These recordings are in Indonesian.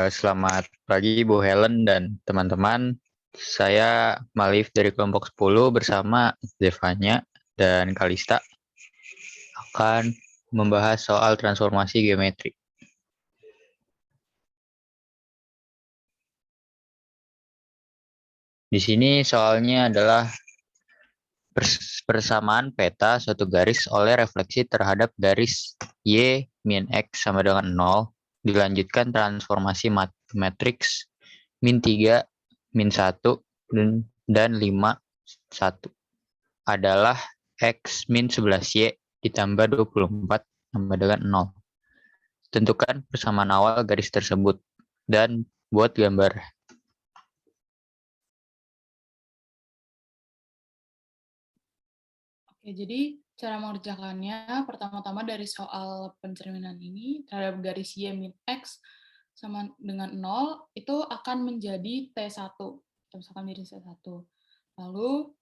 Selamat pagi Bu Helen dan teman-teman. Saya Malif dari kelompok 10 bersama Zevanya dan Kalista akan membahas soal transformasi geometri. Di sini soalnya adalah persamaan peta suatu garis oleh refleksi terhadap garis Y min X sama dengan 0, dilanjutkan transformasi matriks min 3, min 1, dan 5, 1 adalah X min 11Y ditambah 24 sama dengan 0. Tentukan persamaan awal garis tersebut dan buat gambar. Oke, jadi cara mengerjakannya pertama-tama dari soal pencerminan ini terhadap garis Y min X sama dengan 0 itu akan menjadi T1. Kita misalkan menjadi T1. Lalu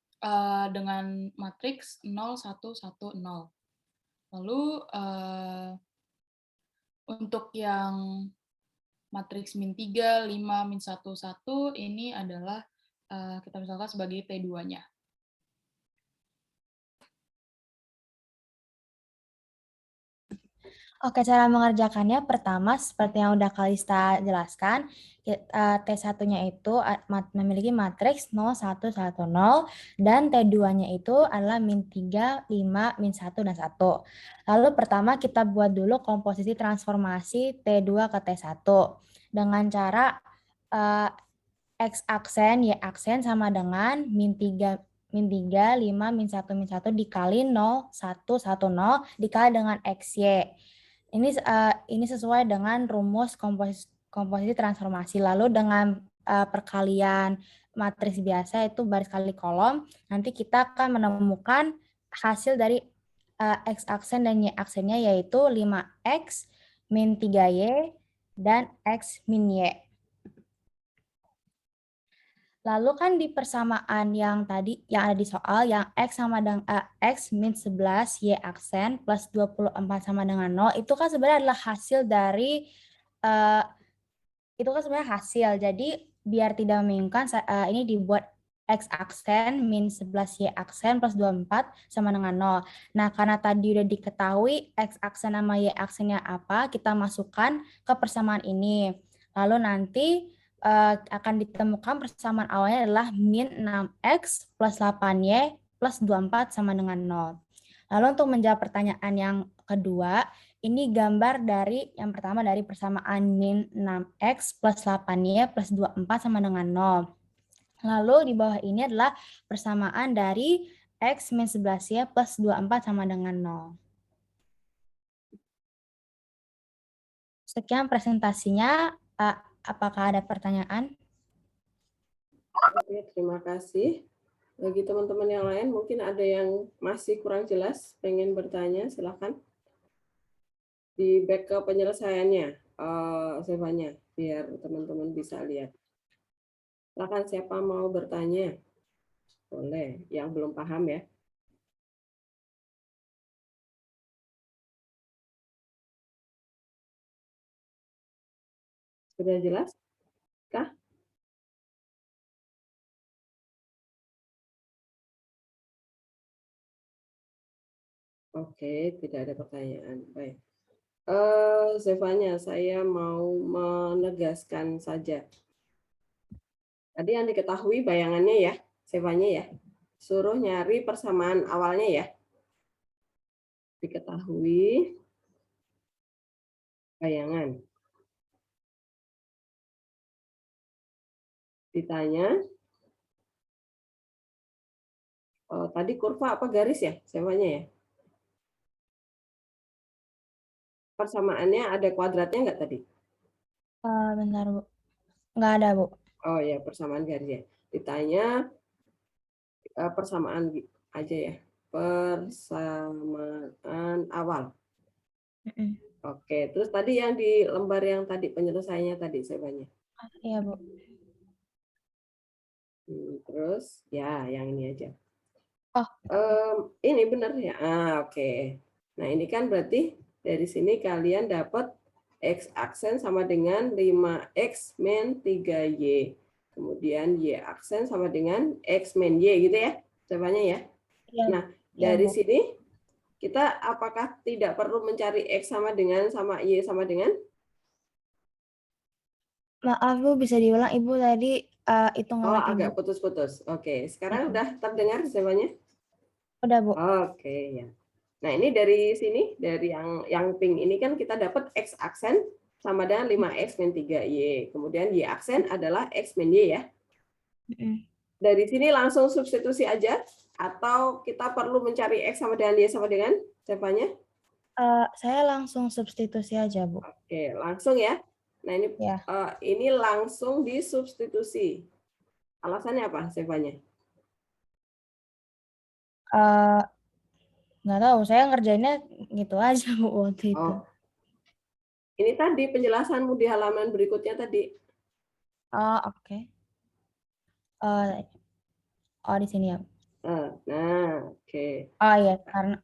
dengan matriks 0, 1, 1, 0. Lalu untuk yang matriks min 3, 5, min 1, 1 ini adalah kita misalkan sebagai T2-nya. Oke, cara mengerjakannya pertama seperti yang udah Kalista jelaskan, T1-nya itu memiliki matriks 0, 1, 1, 0, dan T2-nya itu adalah min 3, 5, min 1, dan 1. Lalu pertama kita buat dulu komposisi transformasi T2 ke T1 dengan cara X aksen, Y aksen sama dengan min 3, 5, min 1, min 1 dikali 0, 1, 1, 0 dikali dengan XY. Ini sesuai dengan rumus komposisi transformasi. Lalu dengan perkalian matriks biasa itu baris kali kolom, nanti kita akan menemukan hasil dari X aksen dan Y aksennya yaitu 5X min 3Y dan X min Y. Lalu kan di persamaan yang tadi yang ada di soal yang X sama dengan X min 11 Y aksen plus 24 sama dengan 0 itu kan sebenarnya adalah hasil dari itu kan sebenarnya hasil. Jadi biar tidak membingungkan ini dibuat X aksen min 11 Y aksen plus 24 sama dengan 0. Nah, karena tadi udah diketahui X aksen sama Y aksennya apa, kita masukkan ke persamaan ini. Lalu nanti akan ditemukan persamaan awalnya adalah min 6X plus 8Y plus 24 sama dengan 0. Lalu untuk menjawab pertanyaan yang kedua, ini gambar dari yang pertama dari persamaan min 6X plus 8Y plus 24 sama dengan 0. Lalu di bawah ini adalah persamaan dari X min 11Y plus 24 sama dengan 0. Sekian presentasinya. Apakah ada pertanyaan? Oke, terima kasih. Bagi teman-teman yang lain, mungkin ada yang masih kurang jelas, pengen bertanya, silakan. Di back ke penyelesaiannya, Zevanya, biar teman-teman bisa lihat. Silakan siapa mau bertanya? Boleh, yang belum paham ya. Sudah jelas? Kah? Oke, tidak ada pertanyaan. Baik. Zevanya, saya mau menegaskan saja. Tadi yang diketahui bayangannya ya, Zevanya ya. Suruh nyari persamaan awalnya ya. Diketahui bayangan. Ditanya, tadi kurva apa garis ya, Zevanya ya? Persamaannya ada kuadratnya nggak tadi? Bentar, Bu. Nggak ada, Bu. Oh ya, persamaan garis ya. Ditanya persamaan aja ya. Persamaan awal. Oke, terus tadi yang di lembar yang tadi penyelesaiannya tadi Zevanya. Iya, Bu. Terus ya, yang ini aja. Oh. Ini benar ya. Oke. Nah, ini kan berarti dari sini kalian dapat X aksen sama dengan 5X min 3Y. Kemudian Y aksen sama dengan X min Y gitu ya jawabannya ya. Iya, Nah, iya, dari Bu. sini kita apakah tidak perlu mencari X sama dengan sama Y sama dengan? Maaf Bu, bisa diulang Ibu tadi hitungan Oh, Ibu. agak putus-putus. Oke, sekarang udah terdengar jawabannya? Udah Bu. Oke, ya. Nah, ini dari sini, dari yang pink ini kan kita dapat X aksen sama dengan 5X min 3Y. Kemudian Y aksen adalah X min Y ya. Dari sini langsung substitusi aja atau kita perlu mencari X sama dengan Y sama dengan jawabannya? Saya langsung substitusi aja, Bu. Oke, langsung ya. Nah, Ya. ini langsung disubstitusi. Alasannya apa jawabannya? Nggak tahu, saya ngerjainnya gitu aja Bu waktu itu. Oh. Ini tadi penjelasanmu di halaman berikutnya tadi. Oh, oke. Oh, di sini ya. Nah, oke. Oh iya, karena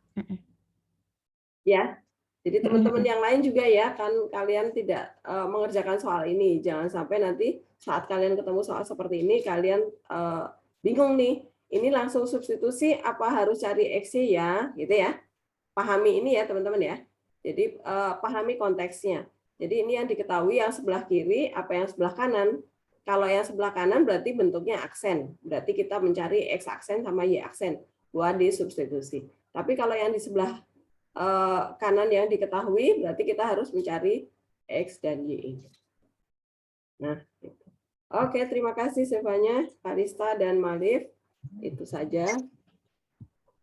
Ya, jadi teman-teman yang lain juga ya, kan kalian tidak mengerjakan soal ini. Jangan sampai nanti saat kalian ketemu soal seperti ini, kalian bingung nih. Ini langsung substitusi, apa harus cari X-nya ya, gitu ya. Pahami ini ya teman-teman ya. Jadi pahami konteksnya. Jadi ini yang diketahui yang sebelah kiri, apa yang sebelah kanan. Kalau yang sebelah kanan berarti bentuknya aksen. Berarti kita mencari X aksen sama Y aksen buat disubstitusi. Tapi kalau yang di sebelah kanan yang diketahui berarti kita harus mencari X dan Y. Nah, gitu. Oke, terima kasih Sevanya, Karista dan Malif. Itu saja.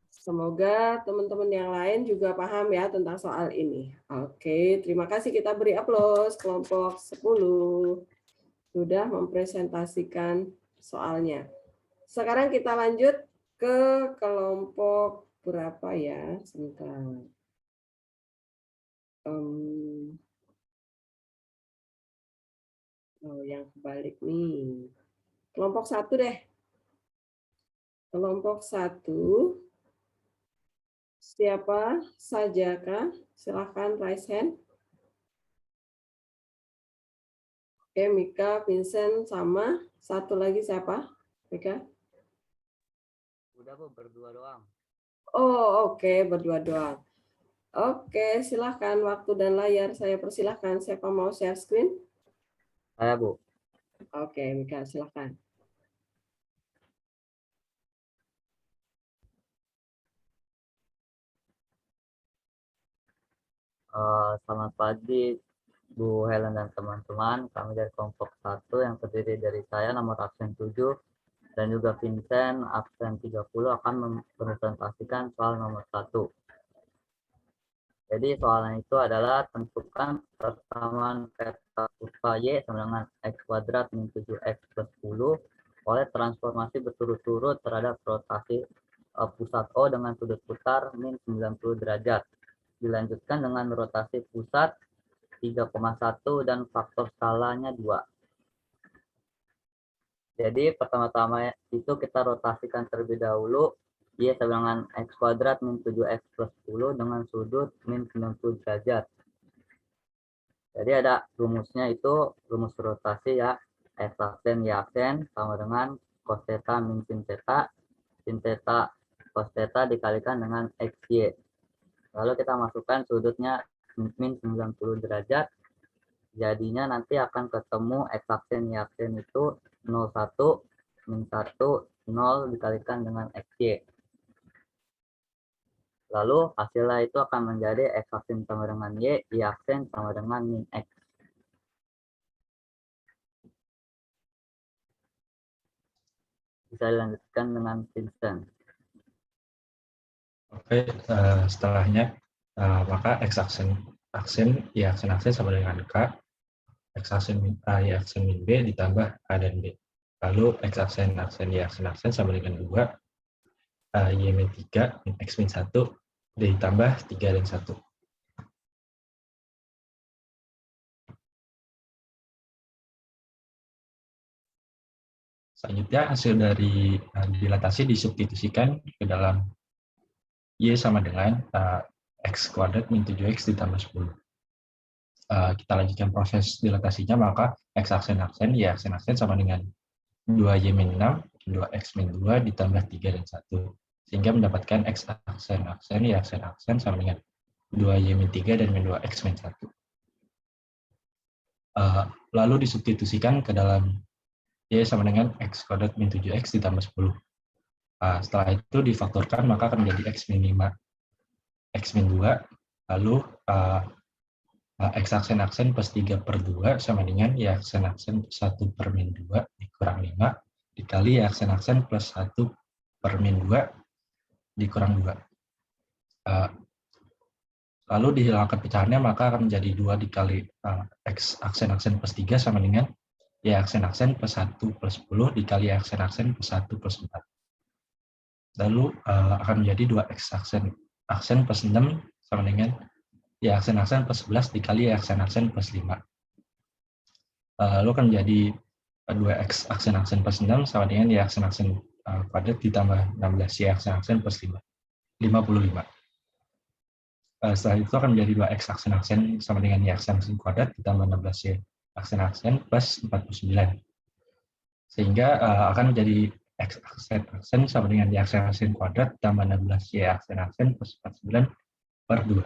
Semoga teman-teman yang lain juga paham ya tentang soal ini. Oke, terima kasih. Kita beri aplaus kelompok 10. Sudah mempresentasikan soalnya. Sekarang kita lanjut ke kelompok berapa ya? Sebentar. Oh, yang kebalik nih. Kelompok 1 deh. Kelompok 1. Siapa sajakah? Silakan raise hand. Oke, Mika, Vincent, sama. Satu lagi siapa? Mika? Udah Bu, berdua doang. Oh, oke, berdua doang. Oke, silahkan waktu dan layar saya persilahkan. Siapa mau share screen? Saya Bu. Oke, Mika, silahkan. Selamat pagi Bu Helen dan teman-teman. Kami dari kelompok 1 yang terdiri dari saya nomor absen 7 dan juga Vincent absen 30 akan mempresentasikan soal nomor 1. Jadi soalnya itu adalah tentukan persamaan vektor kurva Y sama dengan X kuadrat min 7X plus 10 oleh transformasi berturut-turut terhadap rotasi pusat O dengan sudut putar min 90 derajat. Dilanjutkan dengan rotasi pusat 3,1 dan faktor skalanya 2. Jadi pertama-tama itu kita rotasikan terlebih dahulu Y sama dengan X kuadrat min 7X plus 10 dengan sudut min 90 derajat. Jadi ada rumusnya itu rumus rotasi ya, X aksen Y aksen sama dengan cos theta min sin theta cos theta dikalikan dengan XY. Lalu kita masukkan sudutnya min 90 derajat. Jadinya nanti akan ketemu X aksen Y aksen itu 01 min 1 0 dikalikan dengan XY. Lalu hasilnya itu akan menjadi X aksen sama dengan Y aksen sama dengan min X. Bisa dilanjutkan dengan Vincent. Oke, setelahnya maka X aksen Y aksen sama dengan K, X aksen A Y aksen min B ditambah A dan B. Lalu X aksen Y aksen sama dengan 2, Y min 3 min X min 1 ditambah 3 dan 1. Selanjutnya hasil dari dilatasi disubstitusikan ke dalam Y sama dengan X kuadrat min 7X ditambah 10. kita lanjutkan proses dilatasinya, maka X aksen Y aksen sama dengan 2Y-6, 2X-2 ditambah 3 dan 1. Sehingga mendapatkan X aksen Y aksen sama dengan 2Y-3 dan min 2X-1. Lalu disubstitusikan ke dalam Y sama dengan X kuadrat min 7X ditambah 10. Setelah itu difaktorkan, maka akan menjadi X-5, X-2, lalu X aksen plus 3/2 sama dengan Y aksen 1 per min 2 dikurang 5 dikali Y aksen plus 1 per min 2 dikurang 2. Lalu dihilangkan pecahannya, maka akan menjadi 2 dikali X aksen plus 3 sama dengan Y aksen plus 1 plus 10 dikali Y aksen plus 1 plus 4. Lalu akan menjadi 2X aksen plus 6 sama dengan Y aksen plus 11 dikali Y aksen plus 5. Lalu akan menjadi 2X aksen plus 6 sama dengan Y aksen kuadrat ditambah 16 Y aksen plus 5. 55. Setelah itu akan menjadi 2X aksen sama dengan Y aksen kuadrat ditambah 16 Y aksen plus 49. Sehingga akan menjadi X aksen sama dengan Y aksen kuadrat ditambah 16 Y aksen plus 49 per 2.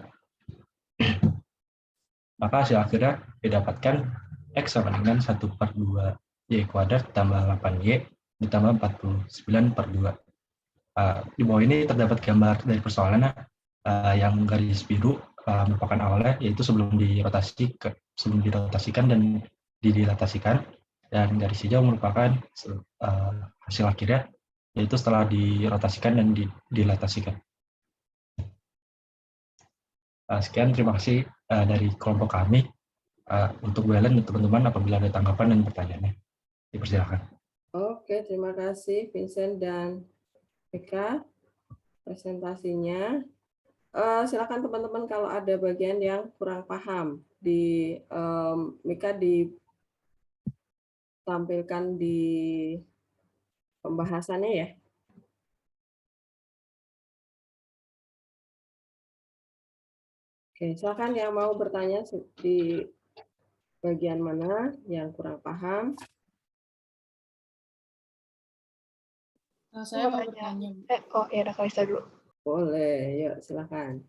Maka hasil akhirnya didapatkan X sama dengan 1/2 Y kuadrat ditambah 8Y ditambah 49 per 2. Di bawah ini terdapat gambar dari persoalannya, yang garis biru merupakan awalnya, yaitu sebelum dirotasikan dan didilatasikan, dan garis hijau merupakan hasil akhirnya, yaitu setelah dirotasikan dan didilatasikan. Sekian, terima kasih dari kelompok kami. Untuk Bu Helen dan teman-teman, apabila ada tanggapan dan pertanyaannya, dipersilakan. Oke, terima kasih Vincent dan Mika presentasinya. Silakan teman-teman kalau ada bagian yang kurang paham di Mika ditampilkan di pembahasannya ya. Oke, silakan yang mau bertanya di bagian mana yang kurang paham. Saya mau bertanya. Ya udah Kalista dulu. Boleh, yuk silakan.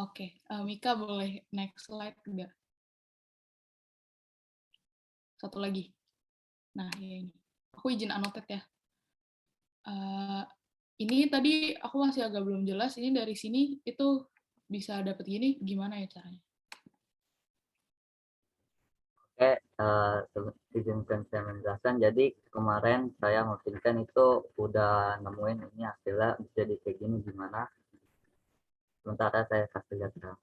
Oke. Mika boleh next slide enggak? Satu lagi. Nah, ya ini. Aku izin annotate ya. Ini tadi aku masih agak belum jelas. Ini dari sini itu bisa dapat gini, gimana ya caranya? Oke, izinkan saya menjelaskan. Jadi kemarin saya mungkinkan itu udah nemuin ini hasilnya bisa di kayak gini gimana. Sementara saya kasih lihat sekarang.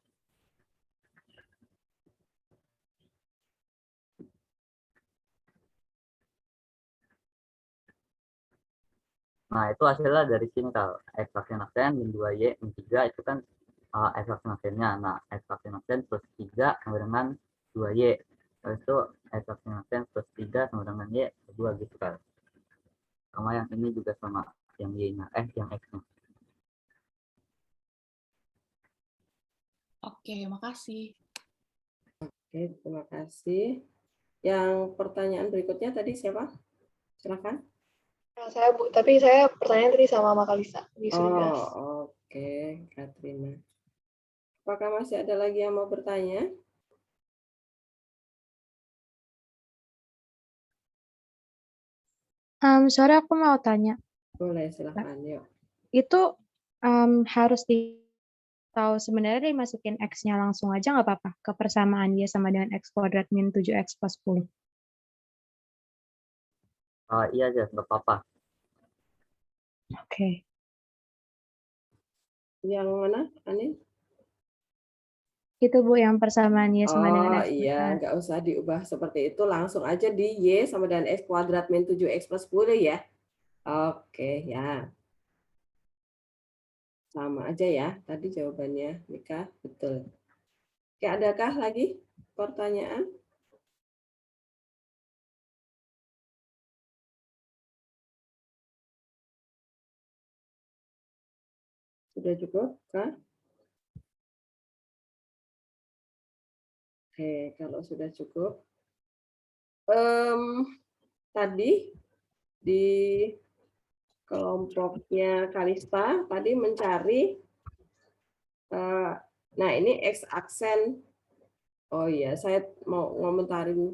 Nah, itu hasilnya dari sini kalau X aksen min 2Y min 3 itu kan X aksennya. Nah, X aksen plus 3 sama dengan 2Y. Terus itu X aksen plus 3 sama dengan Y 2 gitu kan. Sama yang ini juga sama yang Y-nya, yang X-nya. Oke, makasih. Oke, terima kasih. Yang pertanyaan berikutnya tadi siapa? Silakan. Saya Bu, tapi saya pertanyaan tadi sama Mbak Kalista. Oke, Katrina. Apakah masih ada lagi yang mau bertanya? Sorry, aku mau tanya. Boleh, silakan. Yuk. Itu harus tahu sebenarnya dimasukin X-nya langsung aja nggak apa-apa ke persamaan Y sama dengan X kuadrat min 7X plus 10. Iya aja, nggak apa-apa. Oke. Yang mana, Ani? Itu Bu yang persamaan Y sama dengan X Iya, kuadrat. nggak usah diubah seperti itu. Langsung aja di Y sama dengan X kuadrat min 7X plus 10 ya. Oke, ya. Sama aja ya, tadi jawabannya, Mika, betul. Oke, adakah lagi pertanyaan? Sudah cukup, Kak? Oke, kalau sudah cukup. Tadi di kelompoknya Kalista tadi mencari, nah ini X aksen. Oh iya, saya mau ngomentarin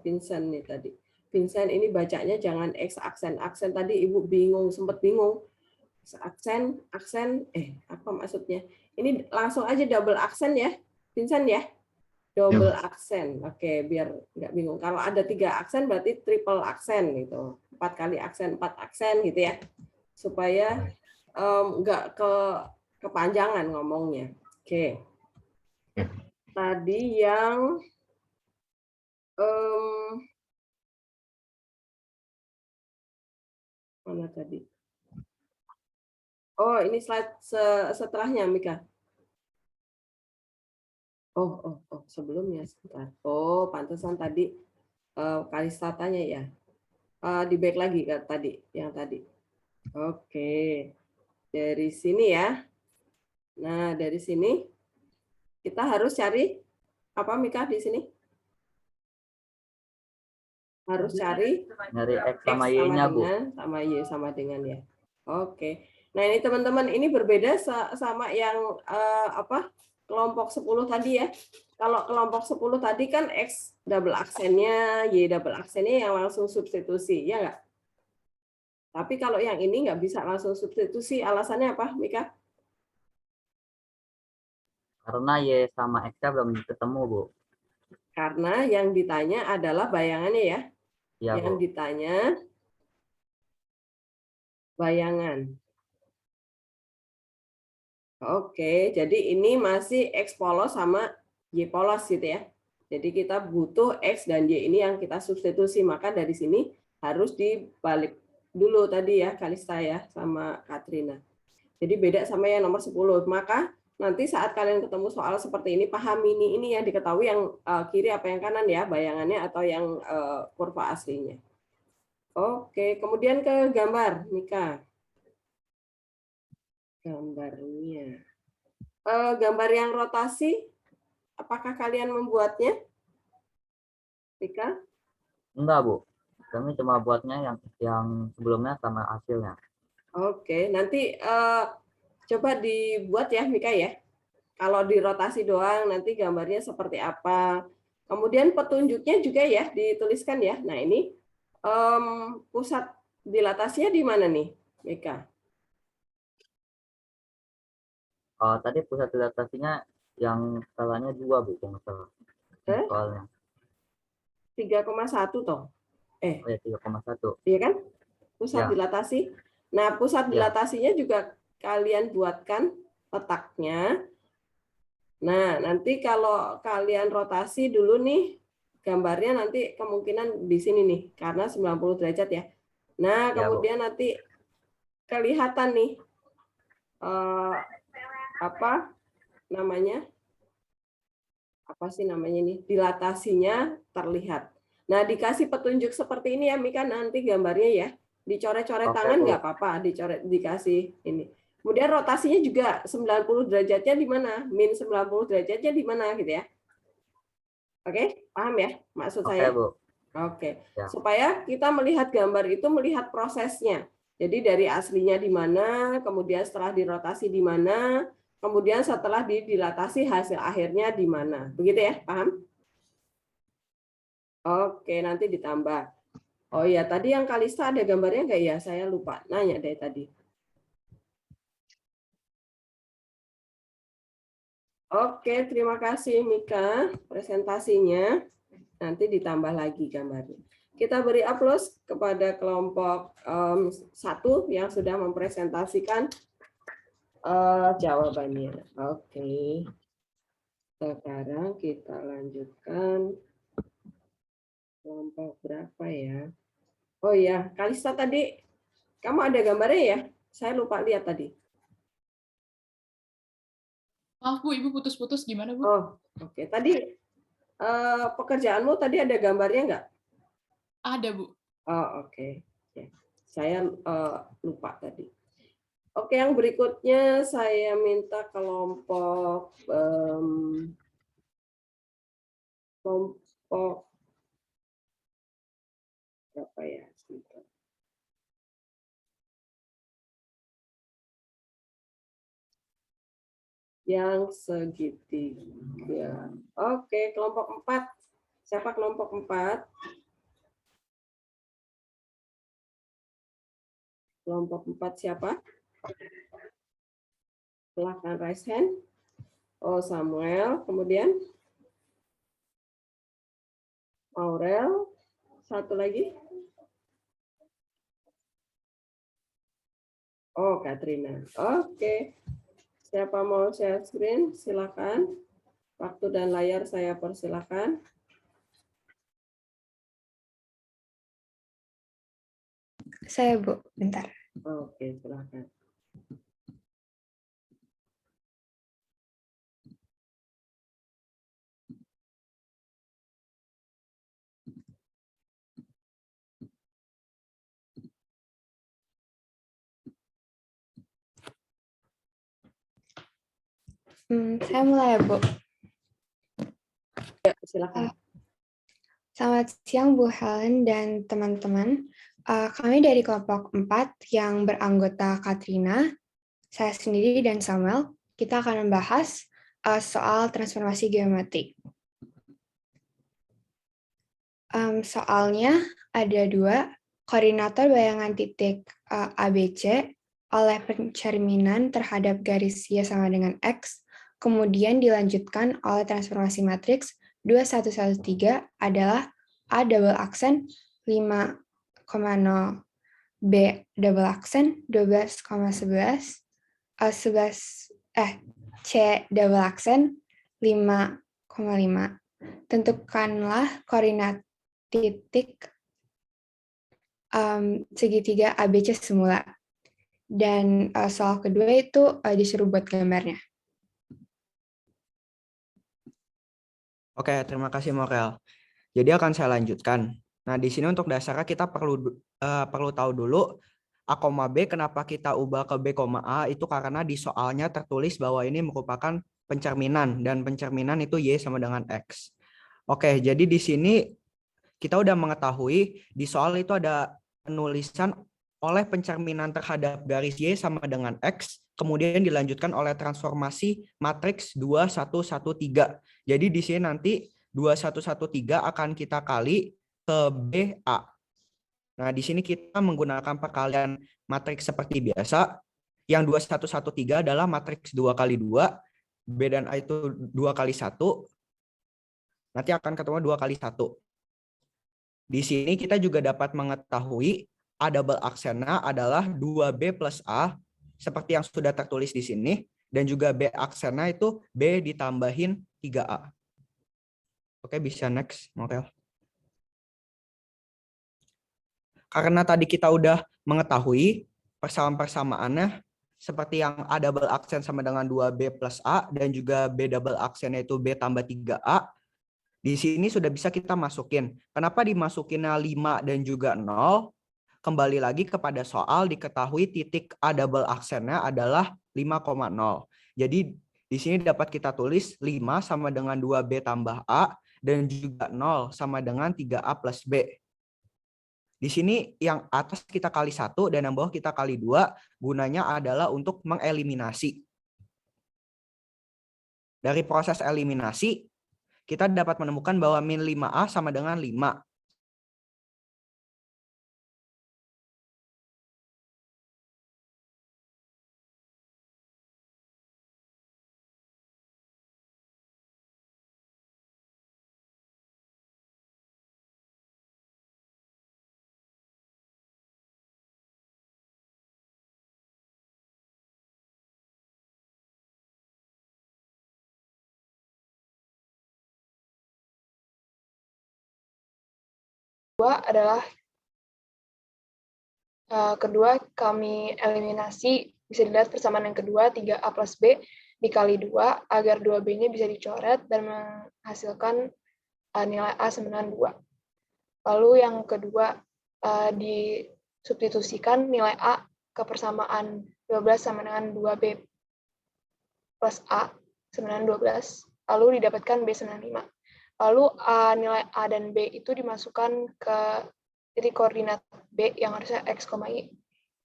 Vincent nih tadi. Vincent ini bacanya jangan X aksen. Aksen tadi Ibu bingung, sempat bingung. X aksen, apa maksudnya? Ini langsung aja double aksen ya, Vincent ya? Double aksen. Oke, biar nggak bingung. Kalau ada 3 aksen berarti triple aksen gitu. 4 kali aksen, 4 aksen gitu ya. Supaya nggak kepanjangan ngomongnya. Oke. Tadi yang mana tadi? Oh, ini slide setelahnya, Mika. Oh, sebelumnya sebentar. Oh, pantesan tadi Kalista tanya ya. Di back lagi kan tadi, yang tadi. Oke. Dari sini ya. Nah, dari sini kita harus cari apa, Mika, di sini? Harus cari X sama Y-nya, Bu. sama dengan ya. Oke. Nah, ini teman-teman, ini berbeda sama yang kelompok 10 tadi ya. Kalau kelompok 10 tadi kan X double aksennya, Y double aksennya yang langsung substitusi, ya enggak? Tapi kalau yang ini nggak bisa langsung substitusi, alasannya apa, Mika? Karena Y sama X-nya belum ketemu, Bu. Karena yang ditanya adalah bayangannya ya. Ya, yang Bu. ditanya bayangan. Oke, jadi ini masih X polos sama Y polos gitu ya. Jadi kita butuh X dan Y ini yang kita substitusi. Maka dari sini harus dibalik dulu tadi ya, Kalista ya, sama Katrina. Jadi beda sama yang nomor 10. Maka nanti saat kalian ketemu soal seperti ini, pahami ini yang diketahui yang kiri apa yang kanan ya, bayangannya atau yang kurva aslinya. Oke, kemudian ke gambar, Mika. Gambarnya. Gambar yang rotasi, apakah kalian membuatnya? Mika? Enggak, Bu. Kami cuma buatnya yang sebelumnya sama hasilnya. Oke, nanti coba dibuat ya, Mika ya. Kalau dirotasi doang, nanti gambarnya seperti apa. Kemudian petunjuknya juga ya, dituliskan ya. Nah, ini pusat dilatasinya di mana nih, Mika? Tadi pusat dilatasinya yang skalanya 2, Bu, kalau nggak salah. Soalnya. 3,1 toh. Oh ya, 3,1. Iya kan? Pusat Ya. dilatasi. Nah, pusat Ya. dilatasinya juga kalian buatkan letaknya. Nah, nanti kalau kalian rotasi dulu nih, gambarnya nanti kemungkinan di sini nih, karena 90 derajat ya. Nah, kemudian nanti kelihatan nih, apa namanya? Apa sih namanya nih? Dilatasinya terlihat. Nah, dikasih petunjuk seperti ini ya, Mika, nanti gambarnya ya. Dicoret-coret tangan nggak apa-apa, dicoret, dikasih ini. Kemudian rotasinya juga 90 derajatnya di mana? Min 90 derajatnya di mana gitu ya. Oke, paham ya maksud saya? Bu. Oke. Ya. Supaya kita melihat gambar itu melihat prosesnya. Jadi dari aslinya di mana, kemudian setelah dirotasi di mana, kemudian setelah didilatasi hasil akhirnya di mana. Begitu ya, paham? Oke, nanti ditambah. Oh iya, tadi yang Kalista ada gambarnya nggak ya? Saya lupa nanya dari tadi. Oke, terima kasih Mika presentasinya. Nanti ditambah lagi gambarnya. Kita beri aplaus kepada kelompok 1 yang sudah mempresentasikan jawabannya. Oke. Sekarang kita lanjutkan kelompok berapa ya? Oh iya, Kalista tadi kamu ada gambarnya ya? Saya lupa lihat tadi. Maaf Bu, Ibu putus-putus gimana Bu? Oh, oke. Tadi pekerjaanmu tadi ada gambarnya nggak? Ada Bu. Oh, oke. Saya lupa tadi. Oke, yang berikutnya saya minta kelompok kelompok berapa ya? Sebentar. Yang segitiga. Oke, kelompok 4. Siapa kelompok 4? Kelompok 4 siapa? Silahkan raise hand. Oh, Samuel. Kemudian Aurel. Satu lagi. Oh, Katrina. Oke. Siapa mau share screen? Silakan. Waktu dan layar saya persilakan. Saya, Bu, bentar. Oke, silakan. Saya mulai ya, Bu. Ya, silakan. Selamat siang Bu Helen dan teman-teman. Kami dari kelompok 4 yang beranggota Katrina, saya sendiri dan Samuel, kita akan membahas soal transformasi geometrik. Soalnya ada 2, koordinator bayangan titik ABC oleh pencerminan terhadap garis Y sama dengan X, kemudian dilanjutkan oleh transformasi matriks 2113 adalah A double aksen 5,0, B double aksen 12,11, C double aksen 5,5. Tentukanlah koordinat titik segitiga ABC semula. Dan soal kedua itu disuruh buat gambarnya. Oke, terima kasih Morel. Jadi akan saya lanjutkan. Nah, di sini untuk dasarnya kita perlu tahu dulu A, B kenapa kita ubah ke B, A itu karena di soalnya tertulis bahwa ini merupakan pencerminan dan pencerminan itu Y sama dengan X. Oke, jadi di sini kita udah mengetahui di soal itu ada penulisan oleh pencerminan terhadap garis Y sama dengan X, kemudian dilanjutkan oleh transformasi matriks 2113. Jadi di sini nanti 2113 akan kita kali ke BA. Nah, di sini kita menggunakan perkalian matriks seperti biasa. Yang 2113 adalah matriks 2 kali 2, B dan A itu 2 kali 1. Nanti akan ketemu 2 kali 1. Di sini kita juga dapat mengetahui A double aksennya adalah 2B plus A, seperti yang sudah tertulis di sini, dan juga B aksennya itu B ditambahin 3A. Oke, bisa next, Morel. Karena tadi kita udah mengetahui persamaan-persamaannya, seperti yang A double aksen sama dengan 2B plus A, dan juga B double aksennya itu B tambah 3A, di sini sudah bisa kita masukin. Kenapa dimasukinnya 5 dan juga 0? Kembali lagi kepada soal, diketahui titik A double aksennya adalah 5,0. Jadi di sini dapat kita tulis 5 sama dengan 2B tambah A, dan juga 0 sama dengan 3A plus B. Di sini yang atas kita kali 1 dan yang bawah kita kali 2, gunanya adalah untuk mengeliminasi. Dari proses eliminasi, kita dapat menemukan bahwa min 5A sama dengan 5. Kedua kami eliminasi, bisa dilihat persamaan yang kedua 3A plus B dikali 2 agar 2B-nya bisa dicoret dan menghasilkan nilai A sama dengan 2. Lalu yang kedua disubstitusikan nilai A ke persamaan 12 sama dengan 2B plus A sama dengan 12, lalu didapatkan B sama dengan Lalu nilai A dan B itu dimasukkan ke titik koordinat B yang harusnya X, Y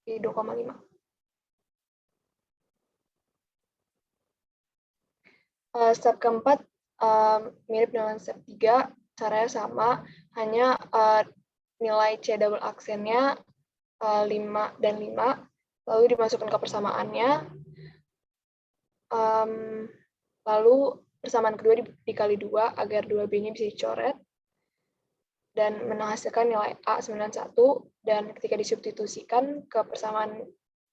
di 2,5. Step keempat mirip dengan step 3, caranya sama, hanya nilai C double aksennya 5 dan 5, lalu dimasukkan ke persamaannya, lalu persamaan kedua dikali 2 agar 2B-nya bisa dicoret, dan menghasilkan nilai A 91, dan ketika disubstitusikan ke persamaan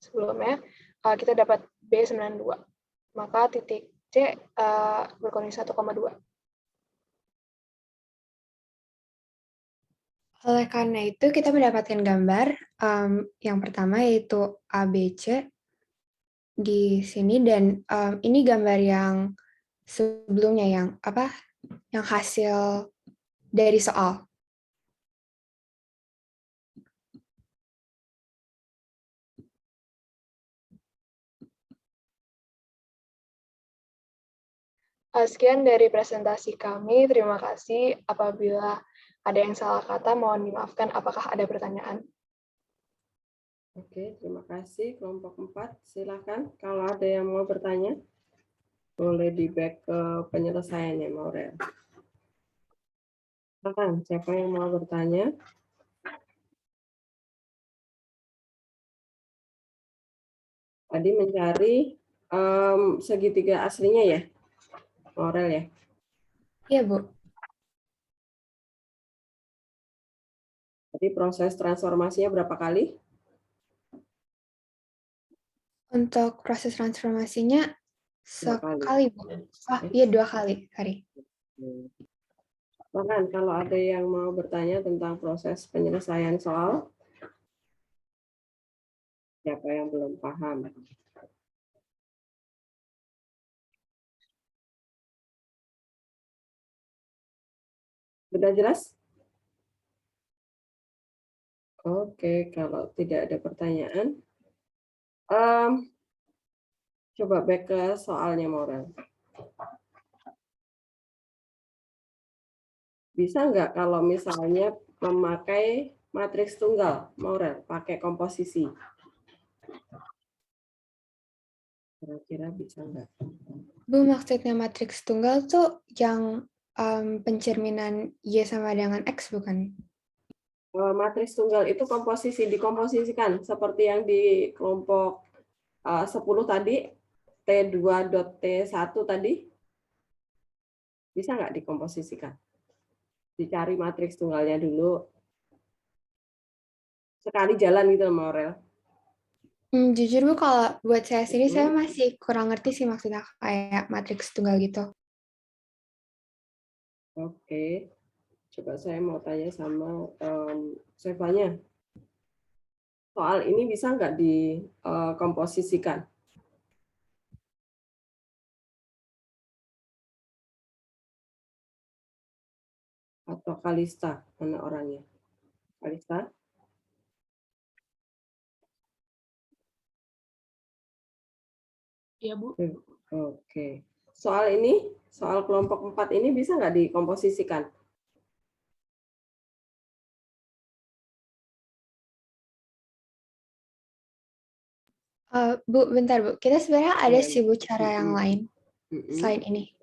sebelumnya, kita dapat B 92. Maka titik C berkoordinat 1,2. Oleh karena itu, kita mendapatkan gambar yang pertama yaitu ABC di sini, dan ini gambar yang sebelumnya yang hasil dari soal. Sekian dari presentasi kami. Terima kasih. Apabila ada yang salah kata, mohon dimaafkan. Apakah ada pertanyaan? Oke, terima kasih. Kelompok 4, silakan. Kalau ada yang mau bertanya, boleh di-back ke penyelesaiannya, Maurel. Silakan, siapa yang mau bertanya? Tadi mencari segitiga aslinya ya, Maurel ya? Iya, Bu. Jadi proses transformasinya berapa kali? Untuk proses transformasinya sekali, Bu. Iya, 2 kali. Hari. Bahkan kalau ada yang mau bertanya tentang proses penyelesaian soal, siapa yang belum paham? Sudah jelas? Oke, kalau tidak ada pertanyaan, coba back ke soalnya, Maurel. Bisa nggak kalau misalnya memakai matriks tunggal, Maurel, pakai komposisi? Kira-kira bisa nggak? Bu, maksudnya matriks tunggal tuh yang pencerminan Y sama dengan X, bukan? Matriks tunggal itu dikomposisikan seperti yang di kelompok 10 tadi, T2.T1 tadi, bisa nggak dikomposisikan? Dicari matriks tunggalnya dulu. Sekali jalan gitu, Maurel. Jujur, Bu, kalau buat saya sendiri, saya masih kurang ngerti sih maksudnya kayak matriks tunggal gitu. Oke. Coba saya mau tanya sama Sevanya. Soal ini bisa nggak dikomposisikan? Atau Kalista, mana orangnya? Kalista? Iya, Bu. Oke. Soal ini, soal kelompok 4 ini bisa nggak dikomposisikan? Bu, bentar, Bu. Kita sebenarnya ada sih, Bu, cara yang lain selain ini.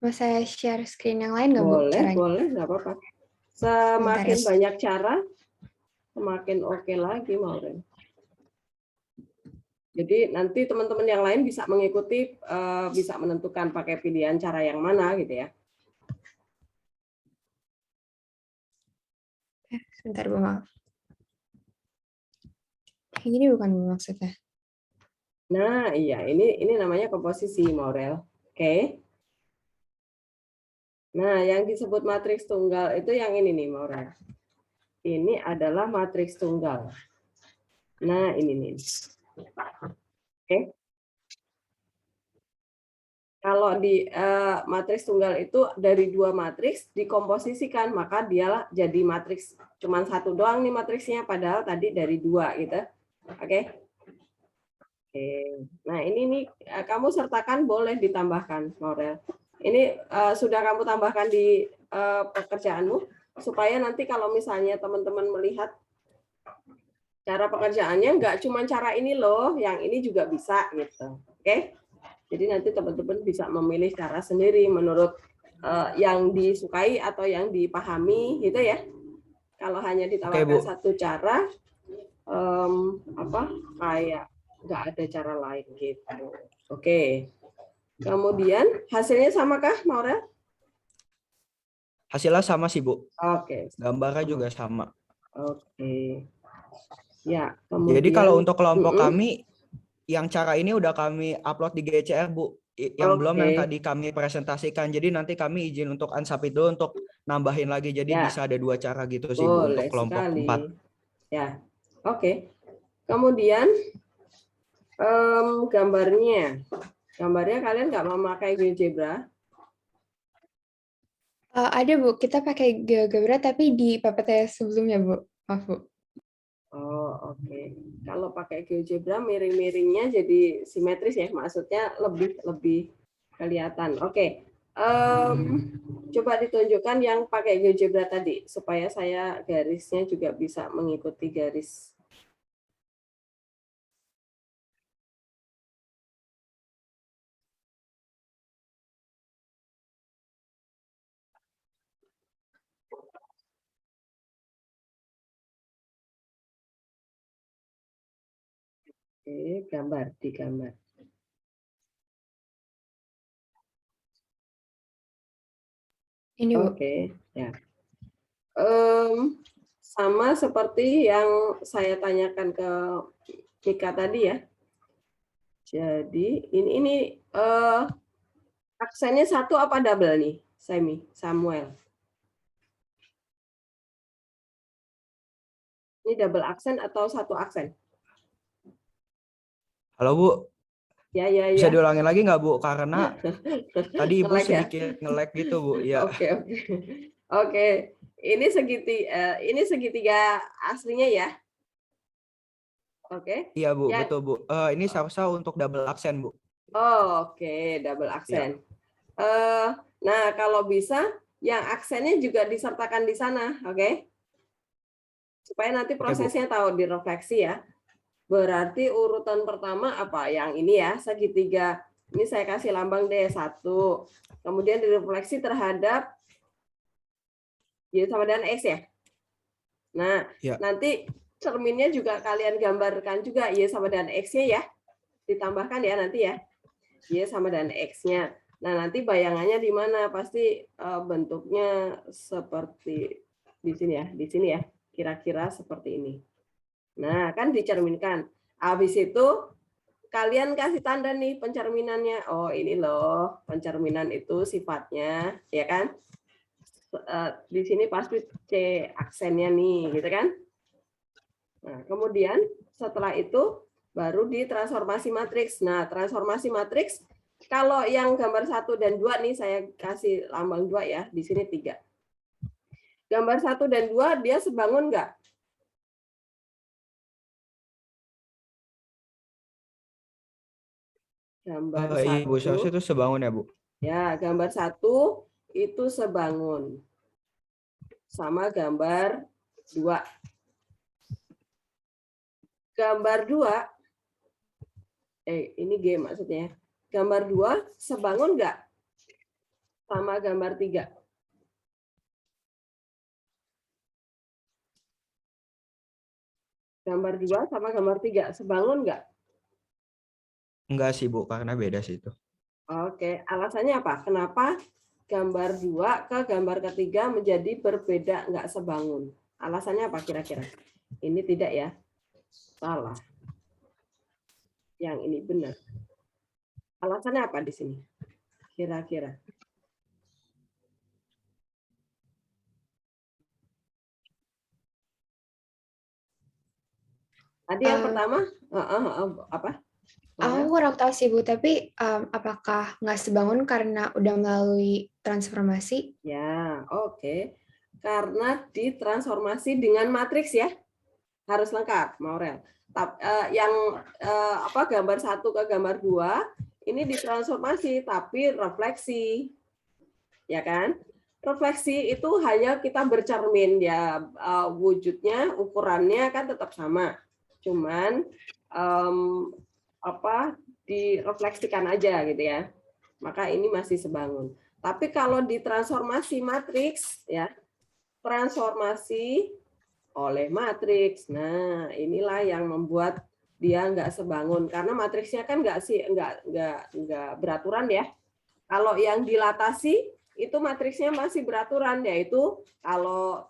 Mau saya share screen yang lain nggak, Bu? Boleh, nggak apa-apa. Semakin banyak cara, semakin oke lagi, Maurel. Jadi nanti teman-teman yang lain bisa mengikuti, bisa menentukan pakai pilihan cara yang mana gitu ya. Sebentar, Bu, maaf. Yang ini bukan, Bu, maksudnya. Nah, iya, ini namanya komposisi, Maurel. Oke. Nah, yang disebut matriks tunggal itu yang ini nih, Maurel. Ini adalah matriks tunggal. Nah, ini nih. Oke. Kalau di matriks tunggal itu dari 2 matriks dikomposisikan, maka dia jadi matriks cuma 1 doang nih matriksnya, padahal tadi dari 2 gitu. Oke. Oke. Nah, ini nih kamu sertakan boleh ditambahkan, Maurel. Ini sudah kamu tambahkan di pekerjaanmu supaya nanti kalau misalnya teman-teman melihat cara pengerjaannya nggak cuma cara ini loh, yang ini juga bisa gitu. Oke? Jadi nanti teman-teman bisa memilih cara sendiri menurut yang disukai atau yang dipahami gitu ya. Kalau hanya ditawarkan satu cara kayak nggak ada cara lain gitu. Oke. Kemudian hasilnya samakah, Maurel? Hasilnya sama sih, Bu. Oke. Gambarnya juga sama. Oke. Ya, kemudian Jadi kalau untuk kelompok kami, yang cara ini udah kami upload di GCR, Bu. Yang belum yang tadi kami presentasikan. Jadi nanti kami izin untuk unsubmit dulu untuk nambahin lagi. Jadi bisa ada 2 cara gitu sih, Bu, untuk kelompok 4. Ya, oke. Kemudian gambarnya kalian nggak memakai GeoGebra? Ada Bu, kita pakai GeoGebra tapi di PPT sebelumnya Bu. Maaf Bu. Oh, oke. Kalau pakai GeoGebra miring-miringnya jadi simetris ya, maksudnya lebih kelihatan. Oke. Coba ditunjukkan yang pakai GeoGebra tadi supaya saya garisnya juga bisa mengikuti garis. Oke, digambar. Ini Bu. Oke, ya. Sama seperti yang saya tanyakan ke Mika tadi ya. Jadi ini aksennya satu apa double nih, Samuel? Ini double aksen atau satu aksen? Halo Bu. Ya. Bisa diulangin lagi nggak Bu? Karena tadi Ibu Nge-lag ya? sedikit nge-lag gitu Bu. Ya. Oke. Ini segitiga aslinya ya. Oke. Iya Bu, Ya. betul Bu. Ini seharusnya untuk double aksen Bu. Oke, double aksen. Nah, kalau bisa yang aksennya juga disertakan di sana, oke? Supaya nanti prosesnya tahu direfleksi ya. Berarti urutan pertama apa? Yang ini ya, segitiga. Ini saya kasih lambang deh, 1. Kemudian direfleksi terhadap Y sama dengan X ya. Nah, nanti cerminnya juga kalian gambarkan juga Y sama dengan X-nya ya. Ditambahkan ya nanti ya. Y sama dengan X-nya. Nah, nanti bayangannya di mana? Pasti bentuknya seperti di sini ya. Di sini ya. Kira-kira seperti ini. Nah, kan dicerminkan. Habis itu kalian kasih tanda nih pencerminannya. Oh, ini loh pencerminan itu sifatnya, ya kan? Di sini pasti C aksennya nih, gitu kan? Nah, kemudian setelah itu baru ditransformasi matriks. Nah, transformasi matriks kalau yang gambar 1 dan 2 nih saya kasih lambang 2 ya, di sini 3. Gambar 1 dan 2 dia sebangun nggak? Gambar 1 Ibu seharusnya itu sebangun ya Bu? Ya, gambar 1 itu sebangun. Sama gambar 2. Gambar 2, ini G maksudnya. Gambar 2 sebangun nggak? Sama gambar 3. Gambar 2 sama gambar 3 sebangun nggak? Enggak sih Bu, karena beda sih itu. Oke, alasannya apa? Kenapa gambar 2 ke gambar ketiga menjadi berbeda, nggak sebangun? Alasannya apa kira-kira? Ini tidak ya? Salah. Yang ini benar. Alasannya apa di sini? Kira-kira. Tadi yang pertama, apa? Aku kurang tahu sih Bu, tapi apakah nggak sebangun karena udah melalui transformasi? Ya, oke. Karena ditransformasi dengan matriks ya, harus lengkap, Maurel. Yang gambar 1 ke gambar 2 ini ditransformasi tapi refleksi. ya kan? Refleksi itu hanya kita bercermin ya, wujudnya, ukurannya kan tetap sama. Cuman direfleksikan aja gitu ya. Maka ini masih sebangun. Tapi kalau di transformasi matriks ya, transformasi oleh matriks. Nah, inilah yang membuat dia nggak sebangun karena matriksnya kan nggak beraturan ya. Kalau yang dilatasi itu matriksnya masih beraturan, yaitu kalau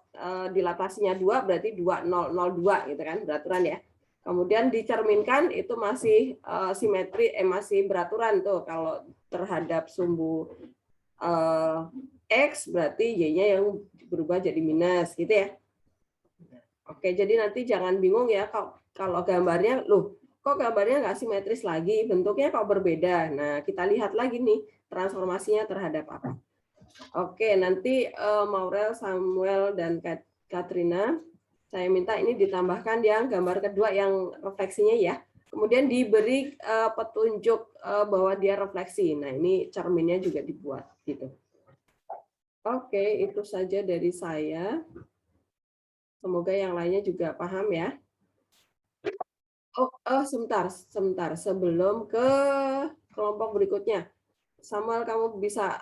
dilatasinya 2 berarti 2002 gitu kan, beraturan ya. Kemudian dicerminkan itu masih simetri, masih beraturan tuh kalau terhadap sumbu X berarti Y-nya yang berubah jadi minus gitu ya. Oke, jadi nanti jangan bingung ya kalau gambarnya, loh kok gambarnya nggak simetris lagi, bentuknya kok berbeda. Nah, kita lihat lagi nih transformasinya terhadap apa. Oke, nanti Maurel, Samuel, dan Katrina, saya minta ini ditambahkan yang gambar kedua yang refleksinya ya. Kemudian diberi petunjuk bahwa dia refleksi. Nah, ini cerminnya juga dibuat gitu. Oke, itu saja dari saya. Semoga yang lainnya juga paham ya. Oh, sebentar. Sebelum ke kelompok berikutnya. Samuel, kamu bisa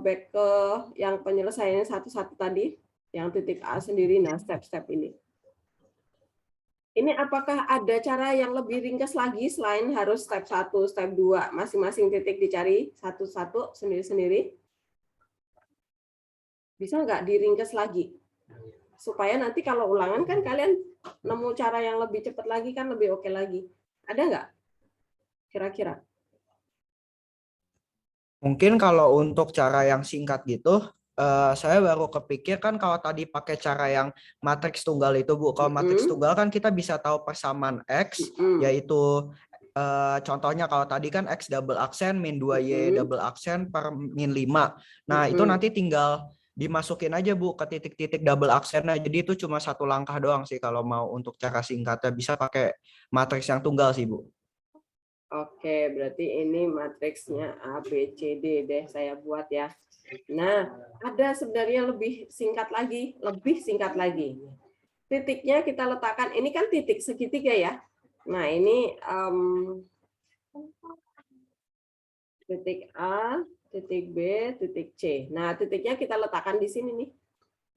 back ke yang penyelesaiannya satu-satu tadi, yang titik A sendiri, nah step-step ini. Ini apakah ada cara yang lebih ringkas lagi selain harus step 1, step 2, masing-masing titik dicari satu-satu, sendiri-sendiri? Bisa nggak diringkas lagi? Supaya nanti kalau ulangan kan kalian nemu cara yang lebih cepat lagi kan lebih oke lagi. Ada nggak? Kira-kira? Mungkin kalau untuk cara yang singkat gitu, saya baru kepikir kan kalau tadi pakai cara yang matriks tunggal itu, Bu. Kalau matriks tunggal kan kita bisa tahu persamaan X, yaitu contohnya kalau tadi kan X double aksen min 2Y double aksen per min 5. Nah, itu nanti tinggal dimasukin aja, Bu, ke titik-titik double aksennya. Jadi itu cuma satu langkah doang sih kalau mau untuk cara singkatnya. Bisa pakai matriks yang tunggal sih, Bu. Oke, berarti ini matriksnya A, B, C, D deh saya buat ya. Nah, ada sebenarnya lebih singkat lagi. Titiknya kita letakkan, ini kan titik segitiga ya. Nah, ini titik A, titik B, titik C. Nah, titiknya kita letakkan di sini nih.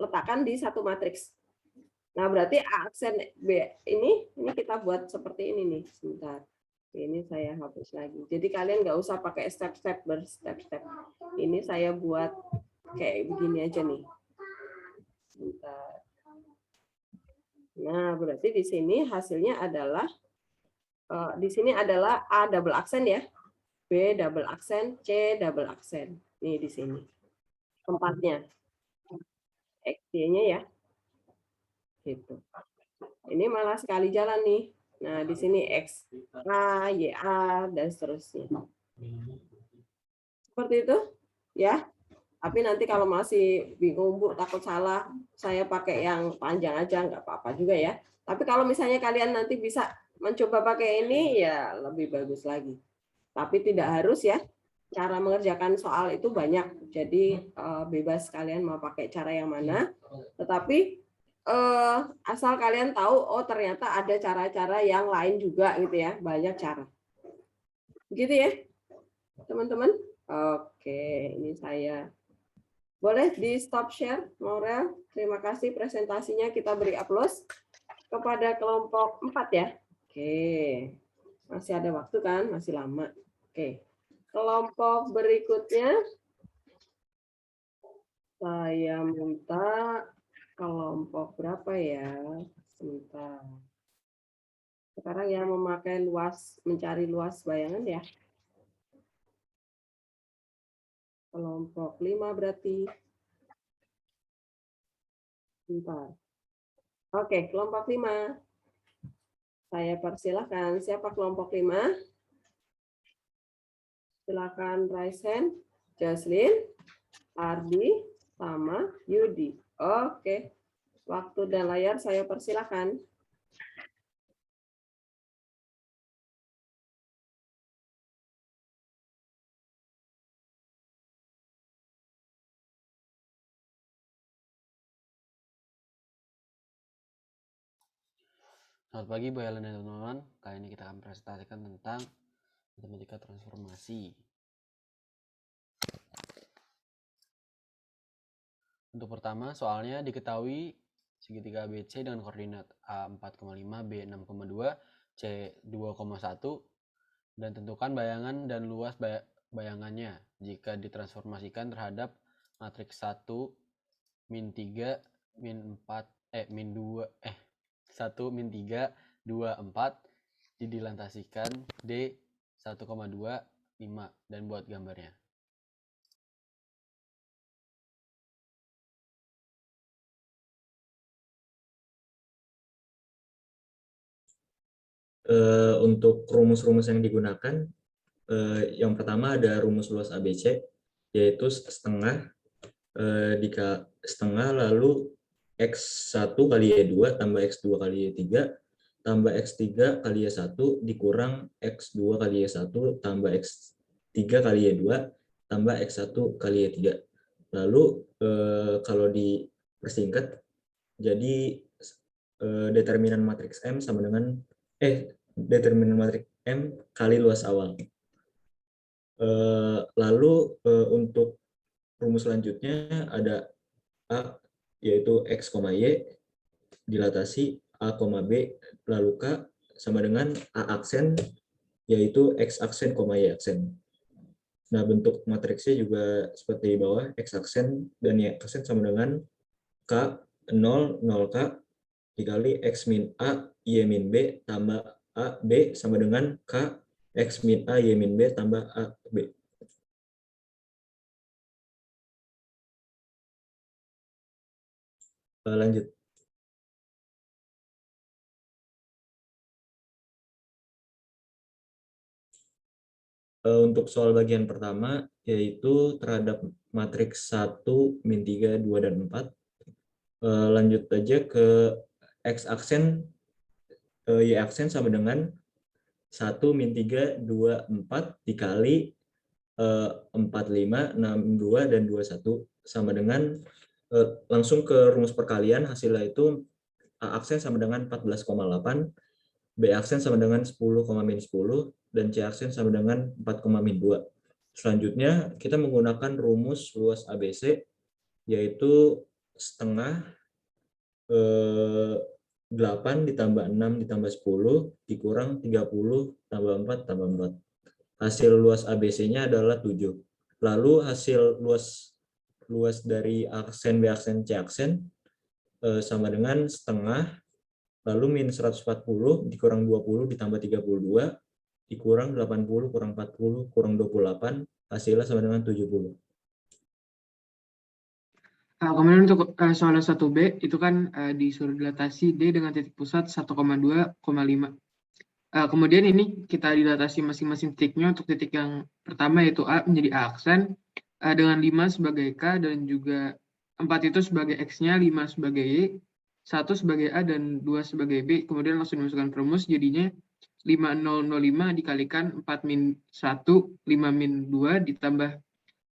Letakkan di satu matriks. Nah, berarti A aksen B ini kita buat seperti ini nih. Sebentar. Ini saya hapus lagi. Jadi kalian nggak usah pakai step-step berstep-step. Ini saya buat kayak begini aja nih. Sebentar. Nah, berarti di sini hasilnya adalah di sini adalah A double aksen ya. B double aksen, C double aksen. Nih di sini. Tempatnya. X-nya ya. Gitu. Ini malah sekali jalan nih. Nah, di sini X, A, Y, A, dan seterusnya. Seperti itu, ya. Tapi nanti kalau masih bingung, Bu, takut salah, saya pakai yang panjang aja, nggak apa-apa juga ya. Tapi kalau misalnya kalian nanti bisa mencoba pakai ini, ya lebih bagus lagi. Tapi tidak harus ya. Cara mengerjakan soal itu banyak. Jadi bebas kalian mau pakai cara yang mana. Tetapi asal kalian tahu, oh ternyata ada cara-cara yang lain juga gitu ya, banyak cara. Gitu ya, teman-teman. Oke, ini saya. Boleh di stop share, Maurel. Terima kasih presentasinya, kita beri aplaus kepada kelompok 4 ya. Oke, masih ada waktu kan, masih lama. Oke, kelompok berikutnya saya minta kelompok berapa ya? Sebentar. Sekarang yang memakai mencari luas bayangan ya. Kelompok 5 berarti. Sebentar. Oke, kelompok 5. Saya persilahkan. Siapa kelompok 5? Silakan raise hand. Jocelyn, Ardi, sama Yudi. Oke. Waktu dan layar saya persilahkan. Selamat pagi Bu Helen dan teman-teman. Kali ini kita akan presentasikan tentang matematika transformasi. Untuk pertama, soalnya diketahui segitiga ABC dengan koordinat A 4,5, B 6,2, C 2,1, dan tentukan bayangan dan luas bayangannya jika ditransformasikan terhadap matriks 1, min 3, min 4, min 2, 1, min 3, 2, 4, dilantasikan D 1,2, 5, dan buat gambarnya. Untuk rumus-rumus yang digunakan, yang pertama ada rumus luas ABC, yaitu setengah lalu X1 kali Y2 tambah X2 kali Y3 tambah X3 kali Y1 dikurang X2 kali Y1 tambah X3 kali Y2 tambah X1 kali Y3. Lalu kalau dipersingkat, jadi determinan matriks M sama dengan determinan matriks M kali luas awal. Lalu untuk rumus selanjutnya ada A, yaitu X, Y, dilatasi A, B, lalu K sama dengan A aksen, yaitu X aksen, Y aksen. Nah, bentuk matriksnya juga seperti di bawah, X aksen dan Y aksen sama dengan K, 0, 0K, dikali X min A, Y min B, tambah A, B, sama dengan K, X min A, Y min B, tambah A, B. Lanjut. Untuk soal bagian pertama, yaitu terhadap matriks 1, min 3, 2, dan 4. Lanjut aja ke X aksen, Y aksen sama dengan 1, min 3, 2, 4 dikali 4, 5, 6, 2, dan 21 sama dengan, langsung ke rumus perkalian, hasilnya itu A aksen sama dengan 14,8, B aksen sama dengan 10,-10, dan C aksen sama dengan 4,-2. Selanjutnya, kita menggunakan rumus luas ABC, yaitu setengah 8 ditambah 6 ditambah 10 dikurang 30 tambah 4 tambah 4. Hasil luas ABC-nya adalah 7. Lalu hasil luas dari aksen B aksen C aksen sama dengan setengah, lalu min 140 dikurang 20 ditambah 32 dikurang 80 kurang 40 kurang 28, hasilnya sama dengan 70. Kemudian untuk soal 1B itu kan disuruh dilatasi D dengan titik pusat 1,2,5. Kemudian ini kita dilatasi masing-masing titiknya. Untuk titik yang pertama yaitu A menjadi A aksen dengan 5 sebagai K dan juga 4 itu sebagai X-nya, 5 sebagai Y, 1 sebagai A dan 2 sebagai B. Kemudian langsung dimasukkan ke rumus, jadinya 5005 dikalikan 4 min 1, 5 min 2 ditambah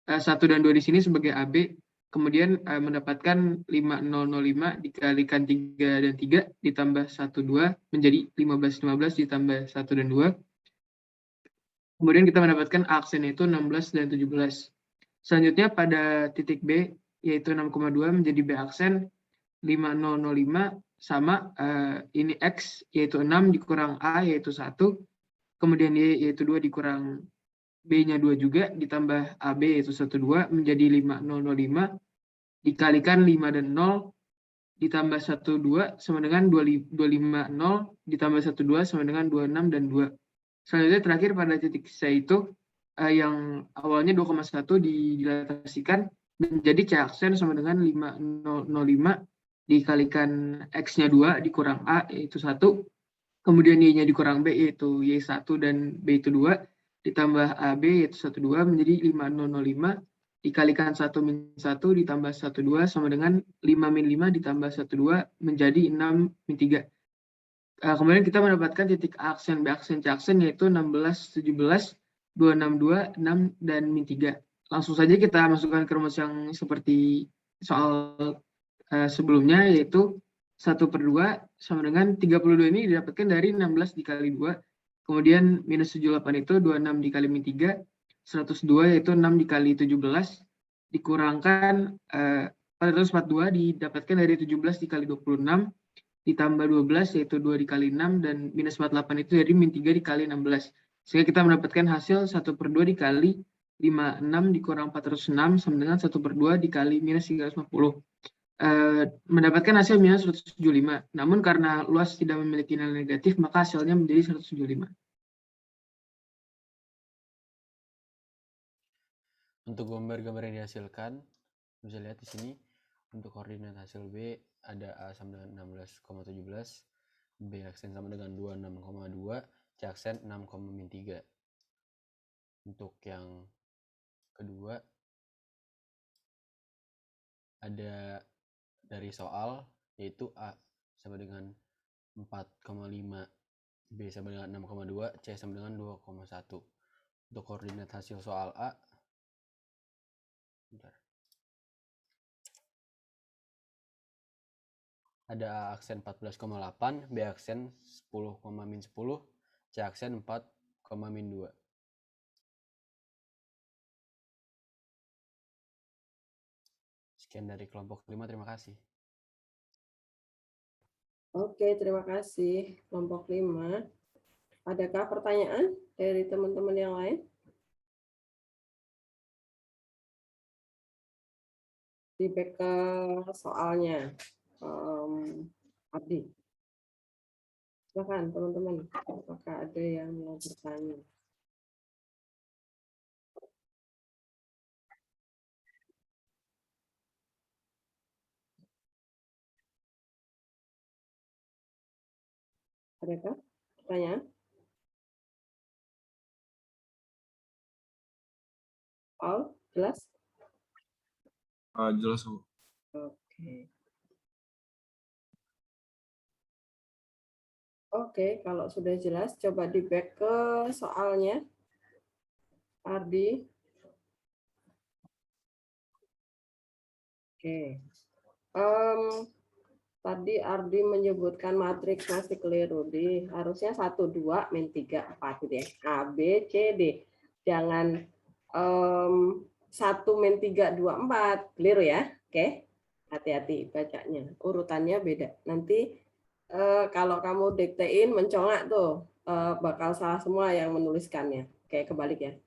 1 dan 2 di sini sebagai AB. Kemudian mendapatkan 5005 dikalikan 3 dan 3 ditambah 1, 2 menjadi 15 ditambah 1 dan 2. Kemudian kita mendapatkan aksen itu 16 dan 17. Selanjutnya pada titik B yaitu 6,2 menjadi B aksen 5005 sama ini X yaitu 6 dikurang A yaitu 1. Kemudian Y yaitu 2 dikurang B-nya 2 juga ditambah AB yaitu 1, 2 menjadi 5005 dikalikan 5 dan 0 ditambah 1, 2 sama dengan 250 ditambah 1, 2 sama dengan 26 dan 2. Selanjutnya terakhir pada titik C itu yang awalnya 2,1 dilatasikan menjadi C aksen sama dengan 5005 dikalikan X-nya 2 dikurang A yaitu 1. Kemudian Y-nya dikurang B yaitu Y1 dan B itu 2 ditambah AB yaitu 1, 2 menjadi 5005 dikalikan 1 min 1 ditambah 1, 2 sama dengan 5 min 5 ditambah 1, 2 menjadi 6 min 3. Kemudian kita mendapatkan titik aksen B aksen C aksen yaitu 16, 17, 262, 6, dan min 3. Langsung saja kita masukkan ke rumus yang seperti soal sebelumnya yaitu 1/2 sama dengan 32 ini didapatkan dari 16 dikali 2. Kemudian minus 78 itu 26 dikali min 3. 102 yaitu 6 dikali 17. Dikurangkan 442 didapatkan dari 17 dikali 26. Ditambah 12 yaitu 2 dikali 6. Dan minus 48 itu dari min 3 dikali 16. Sehingga kita mendapatkan hasil 1/2 dikali 56 dikurang 406 sama dengan 1/2 dikali minus 350. Mendapatkan hasil minus 175. Namun karena luas tidak memiliki nilai negatif, maka hasilnya menjadi 175. Untuk gambar-gambar yang dihasilkan, bisa lihat di sini untuk koordinat hasil B ada A sama dengan 16,17, B aksen sama dengan 26,2, C aksen 6,-3. Untuk yang kedua ada dari soal, yaitu A sama dengan 4,5, B sama dengan 6,2, C sama dengan 2,1. Untuk koordinat hasil soal A, ada A aksen 14,8, B aksen 10,-10, C aksen 4,-2. Sekian dari kelompok 5, terima kasih. Oke, terima kasih kelompok 5. Adakah pertanyaan dari teman-teman yang lain? Di back ke soalnya. Abdi. Silakan teman-teman. Apakah ada yang mau bertanya? Adakah pertanyaan? Paul, jelas? Jelas, Bu. Oke. Oke, kalau sudah jelas, coba di back ke soalnya. Ardi. Oke. Tadi Ardi menyebutkan matriks masih keliru. Harusnya 1, 2, min 3, 4 gitu ya. A, B, C, D. Jangan 1, min 3, 2, 4. Keliru ya. Oke. Hati-hati bacanya. Urutannya beda. Nanti kalau kamu diktein mencongak tuh bakal salah semua yang menuliskannya. Oke, kebalik ya.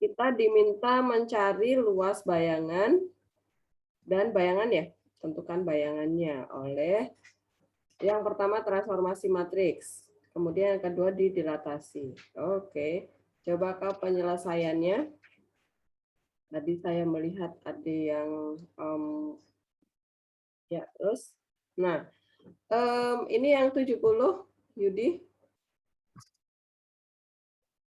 Kita diminta mencari luas bayangan dan bayangan ya, tentukan bayangannya oleh yang pertama transformasi matriks, kemudian yang kedua didilatasi. Oke, coba ke penyelesaiannya. Tadi saya melihat ada yang ya terus. Nah, ini yang 70, Yudi.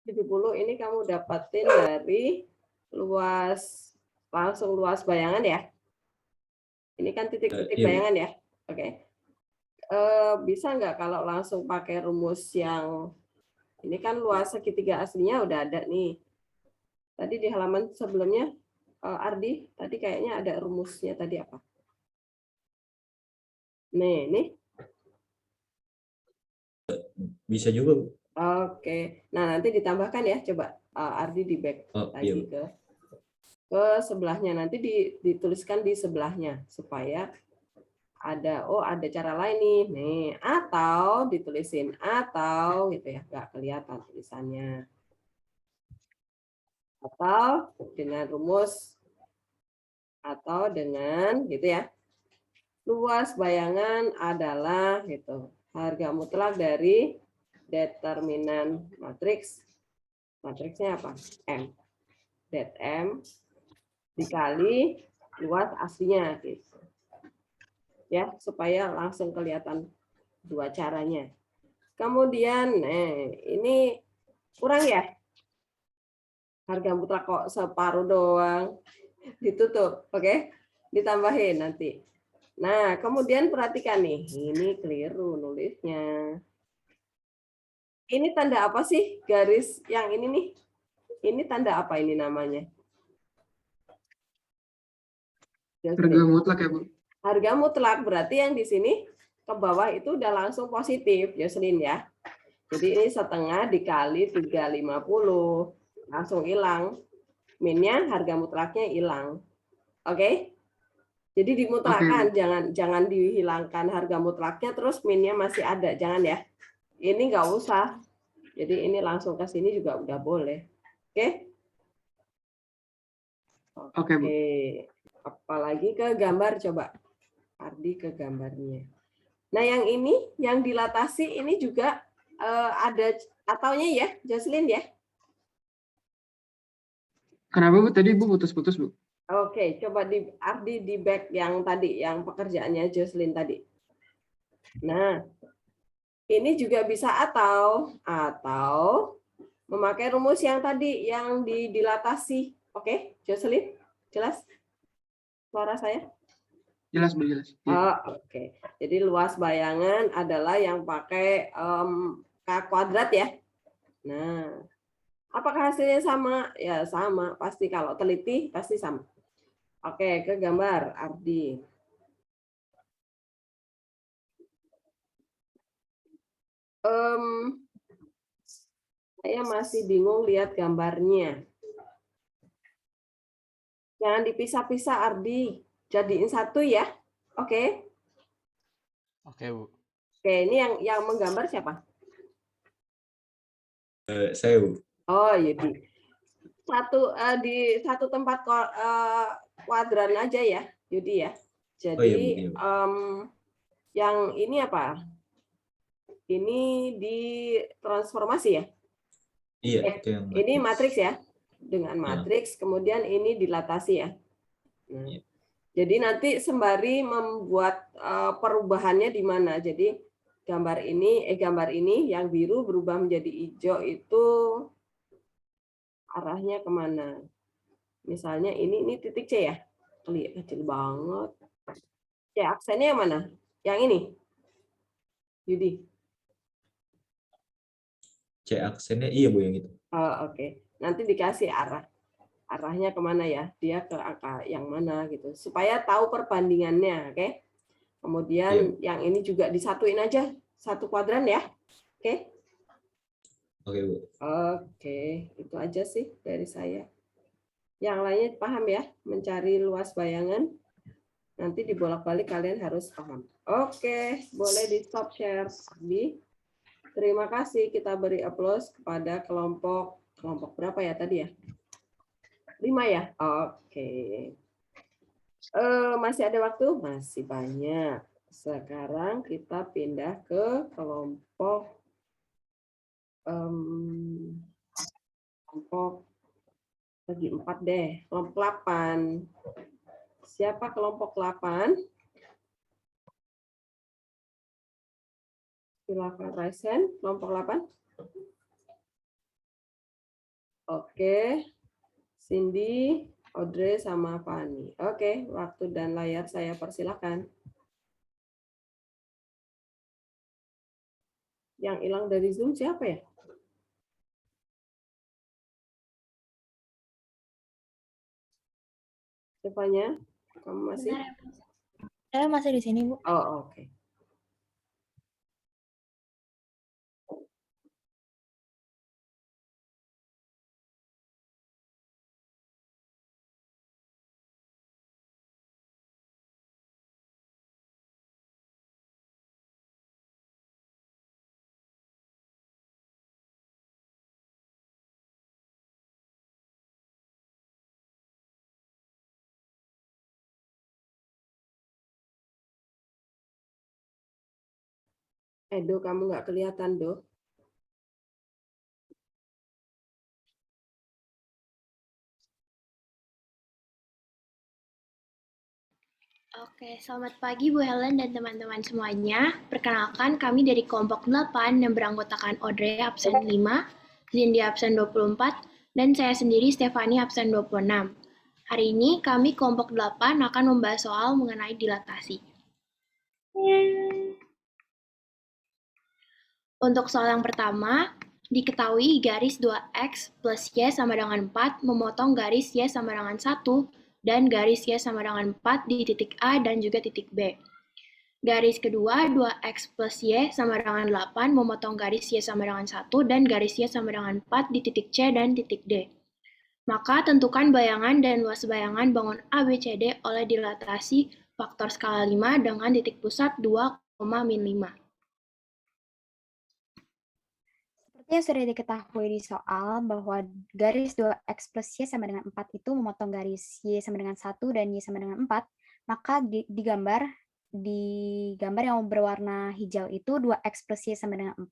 70 ini kamu dapatin dari luas, langsung luas bayangan ya. Ini kan titik-titik bayangan ya. Oke. Bisa nggak kalau langsung pakai rumus yang, ini kan luas segitiga aslinya udah ada nih. Tadi di halaman sebelumnya, Ardi, tadi kayaknya ada rumusnya tadi apa? Nih. Bisa juga, Bu. Oke. Nah, nanti ditambahkan ya, coba Ardi di back lagi ke sebelahnya. Nanti dituliskan di sebelahnya supaya ada cara lain nih, atau ditulisin atau gitu ya, nggak kelihatan tulisannya. Atau dengan rumus atau dengan gitu ya. Luas bayangan adalah gitu, harga mutlak dari determinan matriks. Matriksnya apa? M. Det M dikali luas aslinya gitu. Ya, supaya langsung kelihatan dua caranya. Kemudian, ini kurang ya? Harga mutlak kok separuh doang. Ditutup, oke? Ditambahin nanti. Nah, kemudian perhatikan nih, ini keliru nulisnya. Ini tanda apa sih garis yang ini nih? Ini tanda apa ini namanya? Harga mutlak ya, Bu. Harga mutlak berarti yang di sini ke bawah itu udah langsung positif, Jocelyn ya. Jadi ini setengah dikali 350, langsung hilang. Minnya harga mutlaknya hilang. Oke? Jadi dimutlakan, jangan dihilangkan harga mutlaknya terus minnya masih ada, jangan ya. Ini nggak usah. Jadi ini langsung ke sini juga udah boleh. Oke? Oke, Bu. Apalagi ke gambar coba. Ardi ke gambarnya. Nah, yang ini yang dilatasi ini juga ada ataunya ya, Jocelyn ya. Kenapa, Bu? Tadi Bu putus-putus, Bu. Oke, coba di Ardi di back yang tadi, yang pekerjaannya Jocelyn tadi. Nah, ini juga bisa atau memakai rumus yang tadi yang dilatasi. Oke, Jocelyn, jelas suara saya? Jelas, Bu, jelas. Oke. Jadi luas bayangan adalah yang pakai K kuadrat ya. Nah, apakah hasilnya sama? Ya sama, pasti kalau teliti pasti sama. Oke, ke gambar Ardi. Saya masih bingung lihat gambarnya. Jangan dipisah-pisah Ardi. Jadiin satu ya. Oke. Oke, Bu. Oke, ini yang menggambar siapa? Saya, Bu. Oh, Yudi. Di satu tempat kuadran aja ya, Yudi ya. Jadi yang ini apa? Ini di transformasi ya? Iya, itu yang ini matriks ya. Dengan matriks, kemudian ini dilatasi ya. Nah, jadi nanti sembari membuat perubahannya di mana. Jadi gambar ini yang biru berubah menjadi hijau itu arahnya kemana? Misalnya ini titik C ya, kecil banget. C aksennya yang mana? Yang ini, Yudi. C aksennya iya, Bu, yang itu. Oke. Nanti dikasih arahnya kemana ya? Dia ke angka yang mana gitu, supaya tahu perbandingannya. Oke. Kemudian yang ini juga disatuin aja, satu kuadran ya. Oke. Oke, Bu. Oke, itu aja sih dari saya. Yang lainnya paham ya, mencari luas bayangan. Nanti dibolak-balik kalian harus paham. Oke, boleh di stop share. Terima kasih, kita beri aplaus kepada kelompok berapa ya tadi ya? 5 ya? Oke. Masih ada waktu? Masih banyak. Sekarang kita pindah ke kelompok lagi 4 deh, kelompok 8. Siapa kelompok 8? Silakan raise hand, kelompok 8. Oke. Cindy, Audrey, sama Fani. Oke, waktu dan layar saya persilakan. Yang hilang dari Zoom siapa ya? Siapanya? Kamu masih? Saya masih di sini, Bu. Oh, oke. Edo, kamu nggak kelihatan, Do. Oke, selamat pagi Bu Helen dan teman-teman semuanya. Perkenalkan, kami dari kelompok 8 yang beranggotakan Audrey absen 5, Cindy absen 24, dan saya sendiri Stefani absen 26. Hari ini kami kelompok 8 akan membahas soal mengenai dilatasi. Untuk soal yang pertama, diketahui garis 2X plus Y sama dengan 4 memotong garis Y sama dengan 1 dan garis Y sama dengan 4 di titik A dan juga titik B. Garis kedua, 2X plus Y sama dengan 8 memotong garis Y sama dengan 1 dan garis Y sama dengan 4 di titik C dan titik D. Maka tentukan bayangan dan luas bayangan bangun ABCD oleh dilatasi faktor skala 5 dengan titik pusat 2, min 5. Seperti yang sudah diketahui di soal bahwa garis 2X plus Y sama dengan 4 itu memotong garis Y sama dengan 1 dan Y sama dengan 4, maka di gambar yang berwarna hijau itu 2X plus Y sama dengan 4,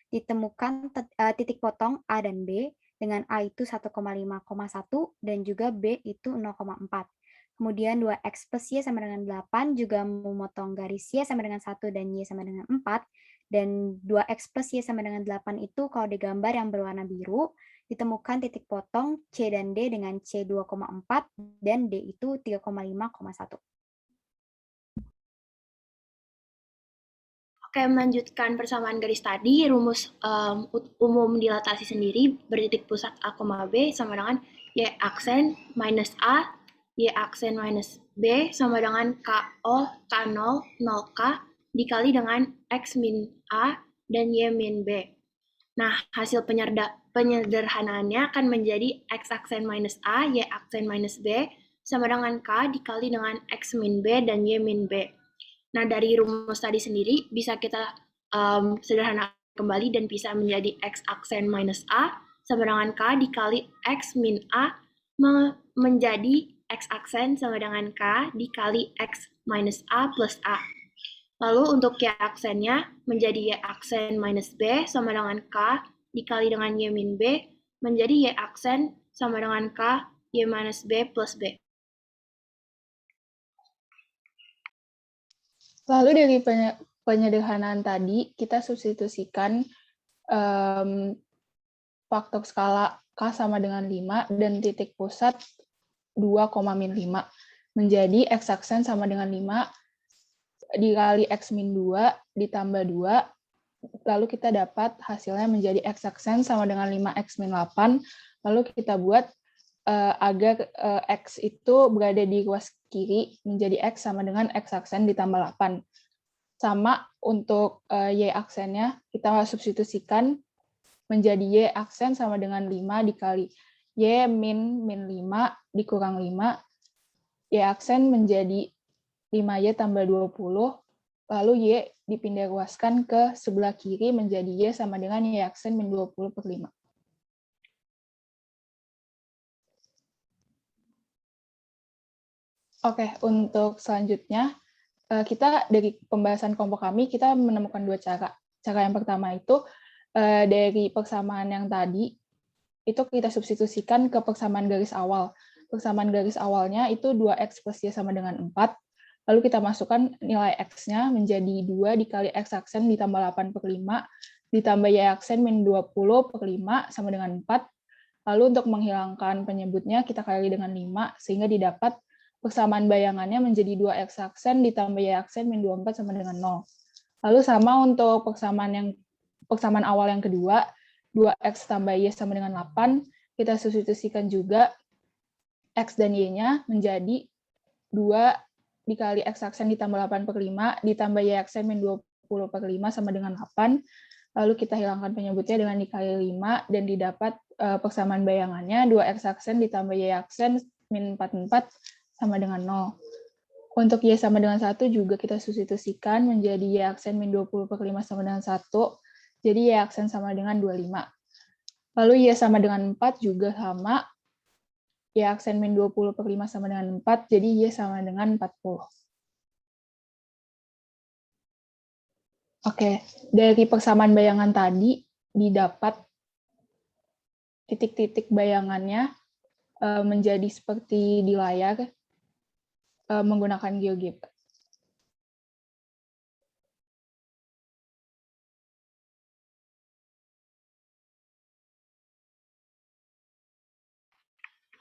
ditemukan titik potong A dan B, dengan A itu 1,5,1 dan juga B itu 0,4. Kemudian 2X plus Y sama dengan 8 juga memotong garis Y sama dengan 1 dan Y sama dengan 4. Dan 2X plus Y sama dengan 8 itu kalau digambar yang berwarna biru, ditemukan titik potong C dan D dengan C 2,4 dan D itu 3,5,1. Oke, melanjutkan persamaan garis tadi, rumus umum dilatasi sendiri bertitik pusat A, B sama dengan Y aksen minus A, Y aksen minus B sama dengan KO, K0, 0K dikali dengan X min A dan Y min B. Nah, hasil penyederhanaannya akan menjadi X aksen minus A, Y aksen minus B sama dengan K dikali dengan X min B dan Y min B. Nah, dari rumus tadi sendiri bisa kita sederhanakan kembali dan bisa menjadi X aksen minus A sama dengan K dikali X min A menjadi X aksen sama dengan K dikali X minus A plus A. Lalu untuk Y aksennya menjadi Y aksen minus B sama dengan K dikali dengan Y min B menjadi Y aksen sama dengan K Y minus B plus B. Lalu dari penyederhanaan tadi, kita substitusikan faktor skala K sama dengan 5 dan titik pusat 2, min 5. Menjadi X aksen sama dengan 5 dikali X min 2 ditambah 2. Lalu kita dapat hasilnya menjadi X aksen sama dengan 5X min 8. Lalu kita buat agar X itu berada di ruas kiri menjadi X sama dengan X aksen ditambah 8. Sama untuk Y aksennya, kita substitusikan menjadi Y aksen sama dengan 5 dikali Y min 5 dikurang 5. Y aksen menjadi 5Y tambah 20. Lalu Y dipindah ruaskan ke sebelah kiri menjadi Y sama dengan Y aksen min 20 per 5. Oke, untuk selanjutnya, kita dari pembahasan kelompok kami, kita menemukan dua cara. Cara yang pertama itu, dari persamaan yang tadi, itu kita substitusikan ke persamaan garis awal. Persamaan garis awalnya itu 2X plus Y sama dengan 4, lalu kita masukkan nilai X-nya menjadi 2 dikali X aksen ditambah 8 per 5, ditambah Y aksen min 20 per 5 sama dengan 4, lalu untuk menghilangkan penyebutnya, kita kali dengan 5, sehingga didapat persamaan bayangannya menjadi 2X aksen ditambah Y aksen min 24 sama dengan 0. Lalu sama untuk persamaan awal yang kedua, 2X tambah Y sama dengan 8, kita substitusikan juga X dan Y-nya menjadi 2 dikali X aksen ditambah 8 per 5, ditambah Y aksen min 20 per 5 sama dengan 8, lalu kita hilangkan penyebutnya dengan dikali 5, dan didapat persamaan bayangannya 2X aksen ditambah Y aksen min 44 sama dengan 0. Untuk Y sama dengan 1 juga kita substitusikan menjadi Y aksen min 20 per 5 sama dengan 1, jadi Y aksen sama dengan 25. Lalu Y sama dengan 4 juga sama, Y aksen min 20 per 5 sama dengan 4, jadi Y sama dengan 40. Oke, dari persamaan bayangan tadi, didapat titik-titik bayangannya menjadi seperti di layar, menggunakan GeoGebra.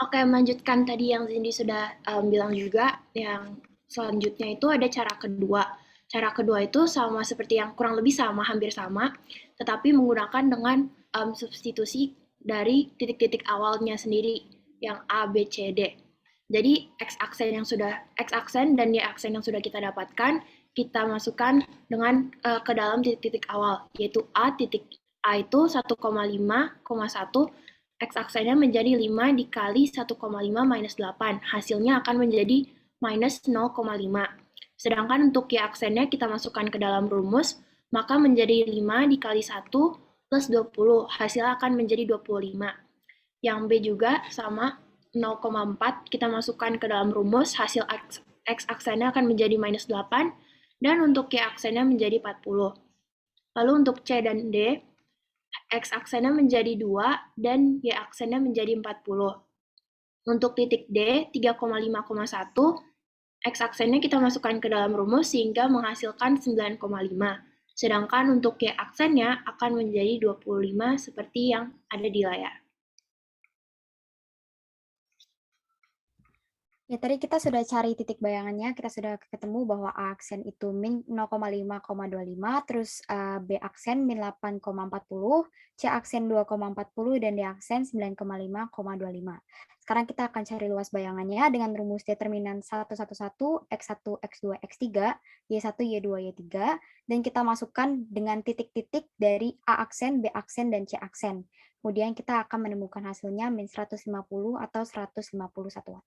Oke, melanjutkan tadi yang Cindy sudah bilang juga, yang selanjutnya itu ada cara kedua. Cara kedua itu sama seperti yang kurang lebih sama, hampir sama, tetapi menggunakan dengan substitusi dari titik-titik awalnya sendiri, yang A, B, C, D. Jadi X aksen dan Y aksen yang sudah kita dapatkan, kita masukkan dengan ke dalam titik-titik awal, yaitu A titik A itu 1,5,1, X aksennya menjadi 5 dikali 1,5 minus 8, hasilnya akan menjadi minus 0,5. Sedangkan untuk Y aksennya kita masukkan ke dalam rumus, maka menjadi 5 dikali 1 plus 20, hasilnya akan menjadi 25. Yang B juga sama, 0,4 kita masukkan ke dalam rumus, hasil X aksennya akan menjadi minus 8, dan untuk Y aksennya menjadi 40. Lalu untuk C dan D, X aksennya menjadi 2, dan Y aksennya menjadi 40. Untuk titik D, 3,5,1, X aksennya kita masukkan ke dalam rumus sehingga menghasilkan 9,5. Sedangkan untuk Y aksennya akan menjadi 25 seperti yang ada di layar. Ya, tadi kita sudah cari titik bayangannya, kita sudah ketemu bahwa A aksen itu min 0,5,25, terus B aksen min 8,40, C aksen 2,40, dan D aksen 9,5,25. Sekarang kita akan cari luas bayangannya dengan rumus determinan 111, X1, X2, X3, Y1, Y2, Y3, dan kita masukkan dengan titik-titik dari A aksen, B aksen, dan C aksen. Kemudian kita akan menemukan hasilnya min 150 atau 150 satuan.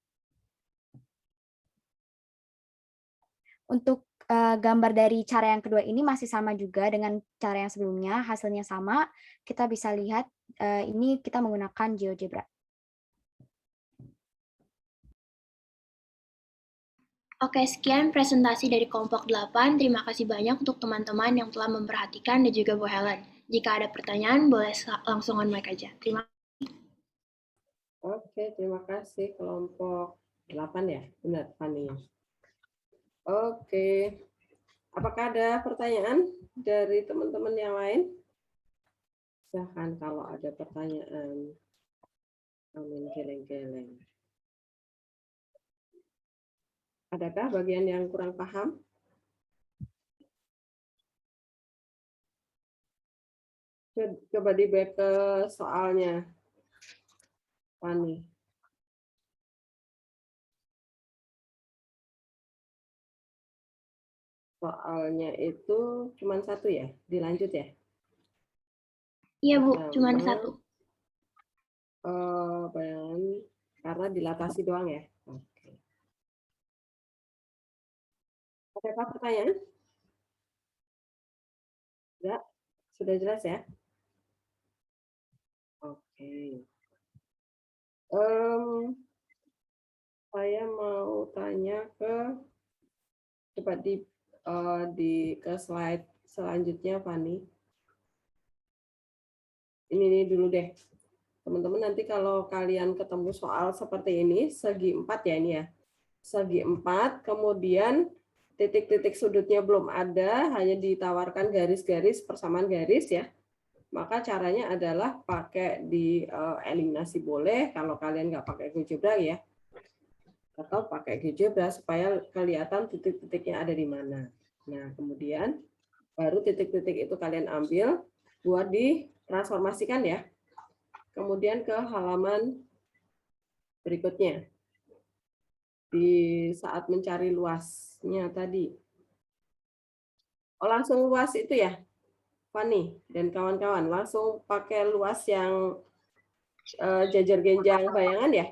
Untuk gambar dari cara yang kedua ini masih sama juga dengan cara yang sebelumnya, hasilnya sama. Kita bisa lihat ini kita menggunakan GeoGebra. Oke, sekian presentasi dari kelompok 8. Terima kasih banyak untuk teman-teman yang telah memperhatikan dan juga Bu Helen. Jika ada pertanyaan, boleh langsung on mic aja. Terima kasih. Oke, terima kasih kelompok 8 ya, benar Fani. Oke, apakah ada pertanyaan dari teman-teman yang lain? Silahkan kalau ada pertanyaan. Amin, geleng-geleng. Adakah bagian yang kurang paham? Coba di back ke soalnya, Fani. Soalnya itu cuma satu ya? Dilanjut ya? Iya, Bu, cuma satu. Bayangan karena dilatasi doang ya? Oke. Ada pertanyaan? Ya, sudah jelas ya? Oke. Saya mau tanya coba ke slide selanjutnya, Fani. Ini dulu deh. Teman-teman nanti kalau kalian ketemu soal seperti ini, segi 4 ya ini ya. Segi 4, kemudian titik-titik sudutnya belum ada, hanya ditawarkan garis-garis, persamaan garis ya. Maka caranya adalah pakai di eliminasi boleh, kalau kalian nggak pakai GeoGebra ya. Atau pakai GeoGebra supaya kelihatan titik-titiknya ada di mana. Nah, kemudian baru titik-titik itu kalian ambil buat ditransformasikan ya. Kemudian ke halaman berikutnya. Di saat mencari luasnya tadi. Oh, langsung luas itu ya, Fani dan kawan-kawan. Langsung pakai luas yang jajar genjang bayangan ya?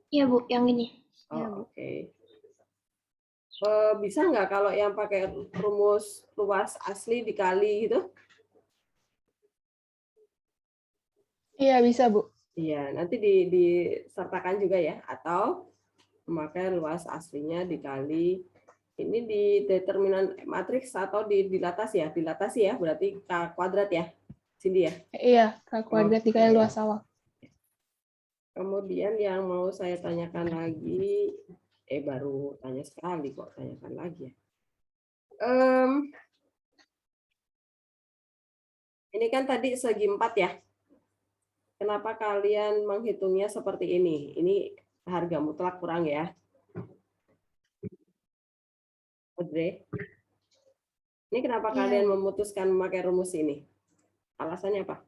Iya, Bu, yang ini. Oh, oke. Bisa nggak kalau yang pakai rumus luas asli dikali gitu? Iya, bisa, Bu. Iya, nanti disertakan juga ya. Atau memakai luas aslinya dikali, ini di determinan matriks atau dilatasi ya? Dilatasi ya, berarti K kuadrat ya? Cindy ya? Iya, K kuadrat dikali luas awal. Kemudian yang mau saya tanyakan lagi, baru tanya sekali kok tanyakan lagi ya. Ini kan tadi segi 4 ya. Kenapa kalian menghitungnya seperti ini? Ini harga mutlak kurang ya. Audrey, ini kenapa kalian memutuskan memakai rumus ini? Alasannya apa?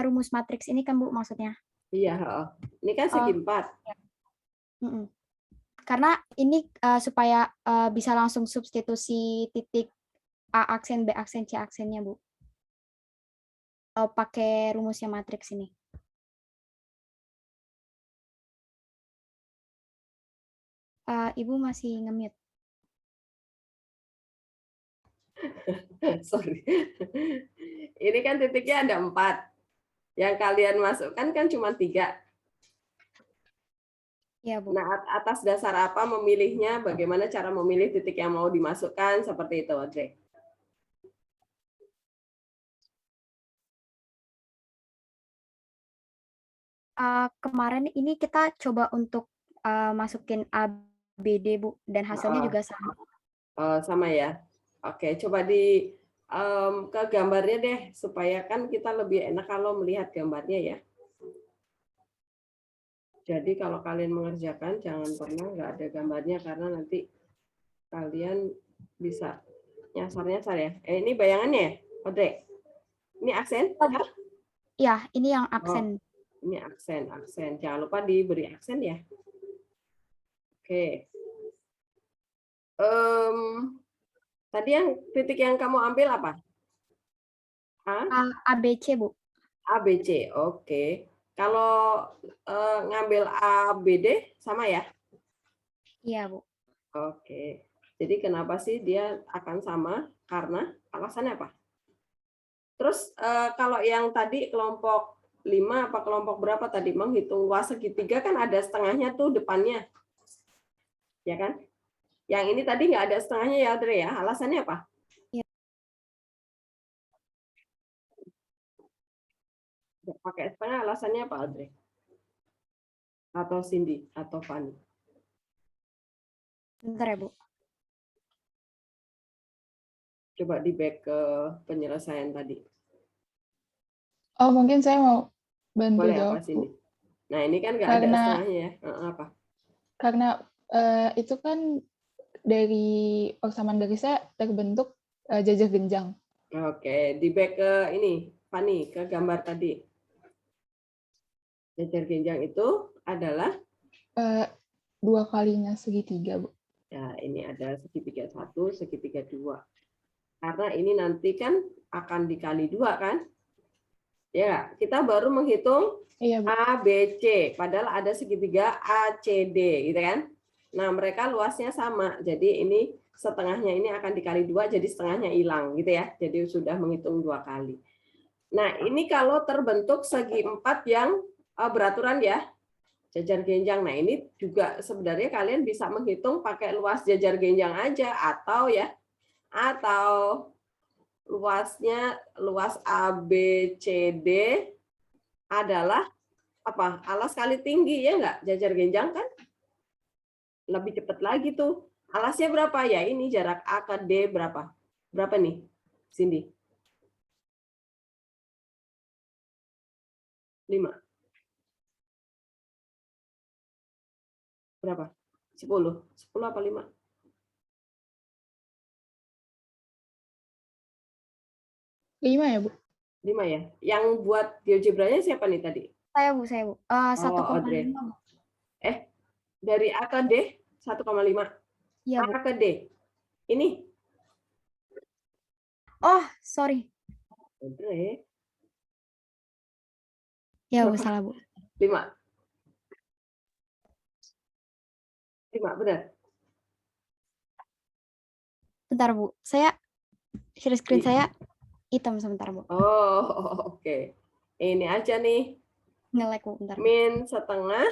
Rumus matriks ini kan Bu maksudnya? Iya, ini kan segi 4. Karena ini supaya bisa langsung substitusi titik A aksen, B aksen, C aksennya Bu. Kalau pakai rumusnya matriks ini. Ibu masih nge-mute. Sorry. Ini kan titiknya ada 4. Yang kalian masukkan kan cuma 3. Ya, Bu. Nah, atas dasar apa memilihnya? Bagaimana cara memilih titik yang mau dimasukkan? Seperti itu, Audrey. Kemarin ini kita coba untuk masukin A, B, D, Bu. Dan hasilnya juga sama. Sama ya. Oke, coba ke gambarnya deh, supaya kan kita lebih enak kalau melihat gambarnya ya. Jadi kalau kalian mengerjakan, jangan pernah nggak ada gambarnya, karena nanti kalian bisa nyasar-nyasar ya. Ini bayangannya ya, Audrey? Ini aksen? Ya, ini yang aksen. Ini aksen. Jangan lupa diberi aksen ya. Oke. Tadi yang titik yang kamu ambil apa? ABC, Bu. ABC, oke. Kalau ngambil A, B, D sama ya? Iya, Bu. Oke. Jadi kenapa sih dia akan sama? Karena alasannya apa? Terus kalau yang tadi kelompok 5 apa kelompok berapa tadi menghitung luas segitiga kan ada setengahnya tuh depannya. Ya kan? Yang ini tadi nggak ada setengahnya ya, Audrey ya. Alasannya apa? Nggak pakai setengah, alasannya apa, Audrey? Atau Cindy? Atau Fanny? Bentar ya, Bu. Coba di back ke penyelesaian tadi. Oh, mungkin saya mau bantu Boleh jawab, apa, Cindy? Nah, ini kan nggak ada setengahnya ya. Apa? Karena itu kan dari persamaan garisnya terbentuk jajar genjang. Oke, di back ke ini, Fanny, ke gambar tadi. Jajar genjang itu adalah 2 kalinya segitiga, Bu. Ya, ini ada segitiga 1, segitiga 2. Karena ini nanti kan akan dikali 2 kan? Ya, kita baru menghitung A, B, C. Padahal ada segitiga A, C, D, gitu kan? Nah, mereka luasnya sama. Jadi ini setengahnya ini akan dikali 2, jadi setengahnya hilang, gitu ya. Jadi sudah menghitung 2 kali. Nah, ini kalau terbentuk segi 4 yang beraturan ya, jajar genjang. Nah, ini juga sebenarnya kalian bisa menghitung pakai luas jajar genjang aja, atau luasnya luas A, B, C, D adalah apa? Alas kali tinggi ya enggak? Jajar genjang kan lebih cepat lagi tuh. Alasnya berapa ya? Ini jarak A ke D berapa? Berapa nih, Cindy? 5. Berapa? 10. 10 apa 5? 5 ya, Bu? 5 ya. Yang buat GeoGebra-nya siapa nih tadi? Saya, Bu. 1,5. Dari A ke D 1,5. Iya, A Bu. ke D. Ini. Oh, sorry. Audrey. Ya, Bu, salah, Bu. 5. 5, benar. Bentar, Bu. Saya share screen saya hitam sebentar, Bu. Oh, oke. Ini aja nih. Nge-lag, Bu, bentar. Min setengah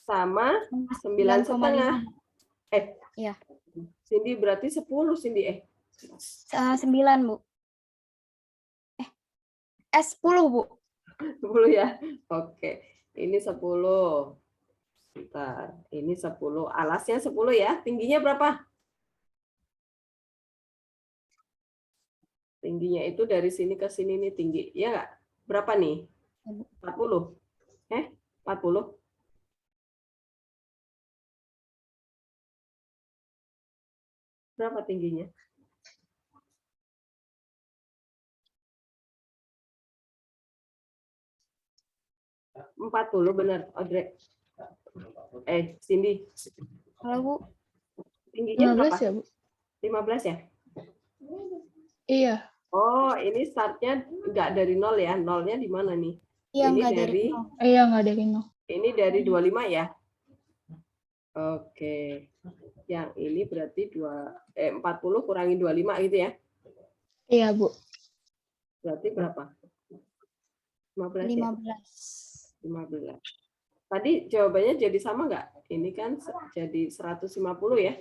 sama 9,5. Iya. Cindy berarti 10, Cindy. 9, Bu. 10, Bu. 10 ya. Oke. Ini 10. Bentar. Ini 10. Alasnya 10 ya. Tingginya berapa? Tingginya itu dari sini ke sini nih tinggi. Ya nggak? Berapa nih? 40. 40. Berapa tingginya? 40 benar, Audrey. Cindy. Halo, Bu. Tingginya 15 berapa? ya, Bu? 15 ya? Iya. Oh, ini startnya nggak dari 0 ya? Nolnya di mana nih? Iya, Ini nggak dari dari, nol. Iya, nggak dari 0. ini dari 25 ya? Oke. Yang ini berarti 40 kurangi 25 gitu ya? Iya, Bu. Berarti berapa? 15 ya? 15. 15. Tadi jawabannya jadi sama nggak? Ini kan jadi 150 ya?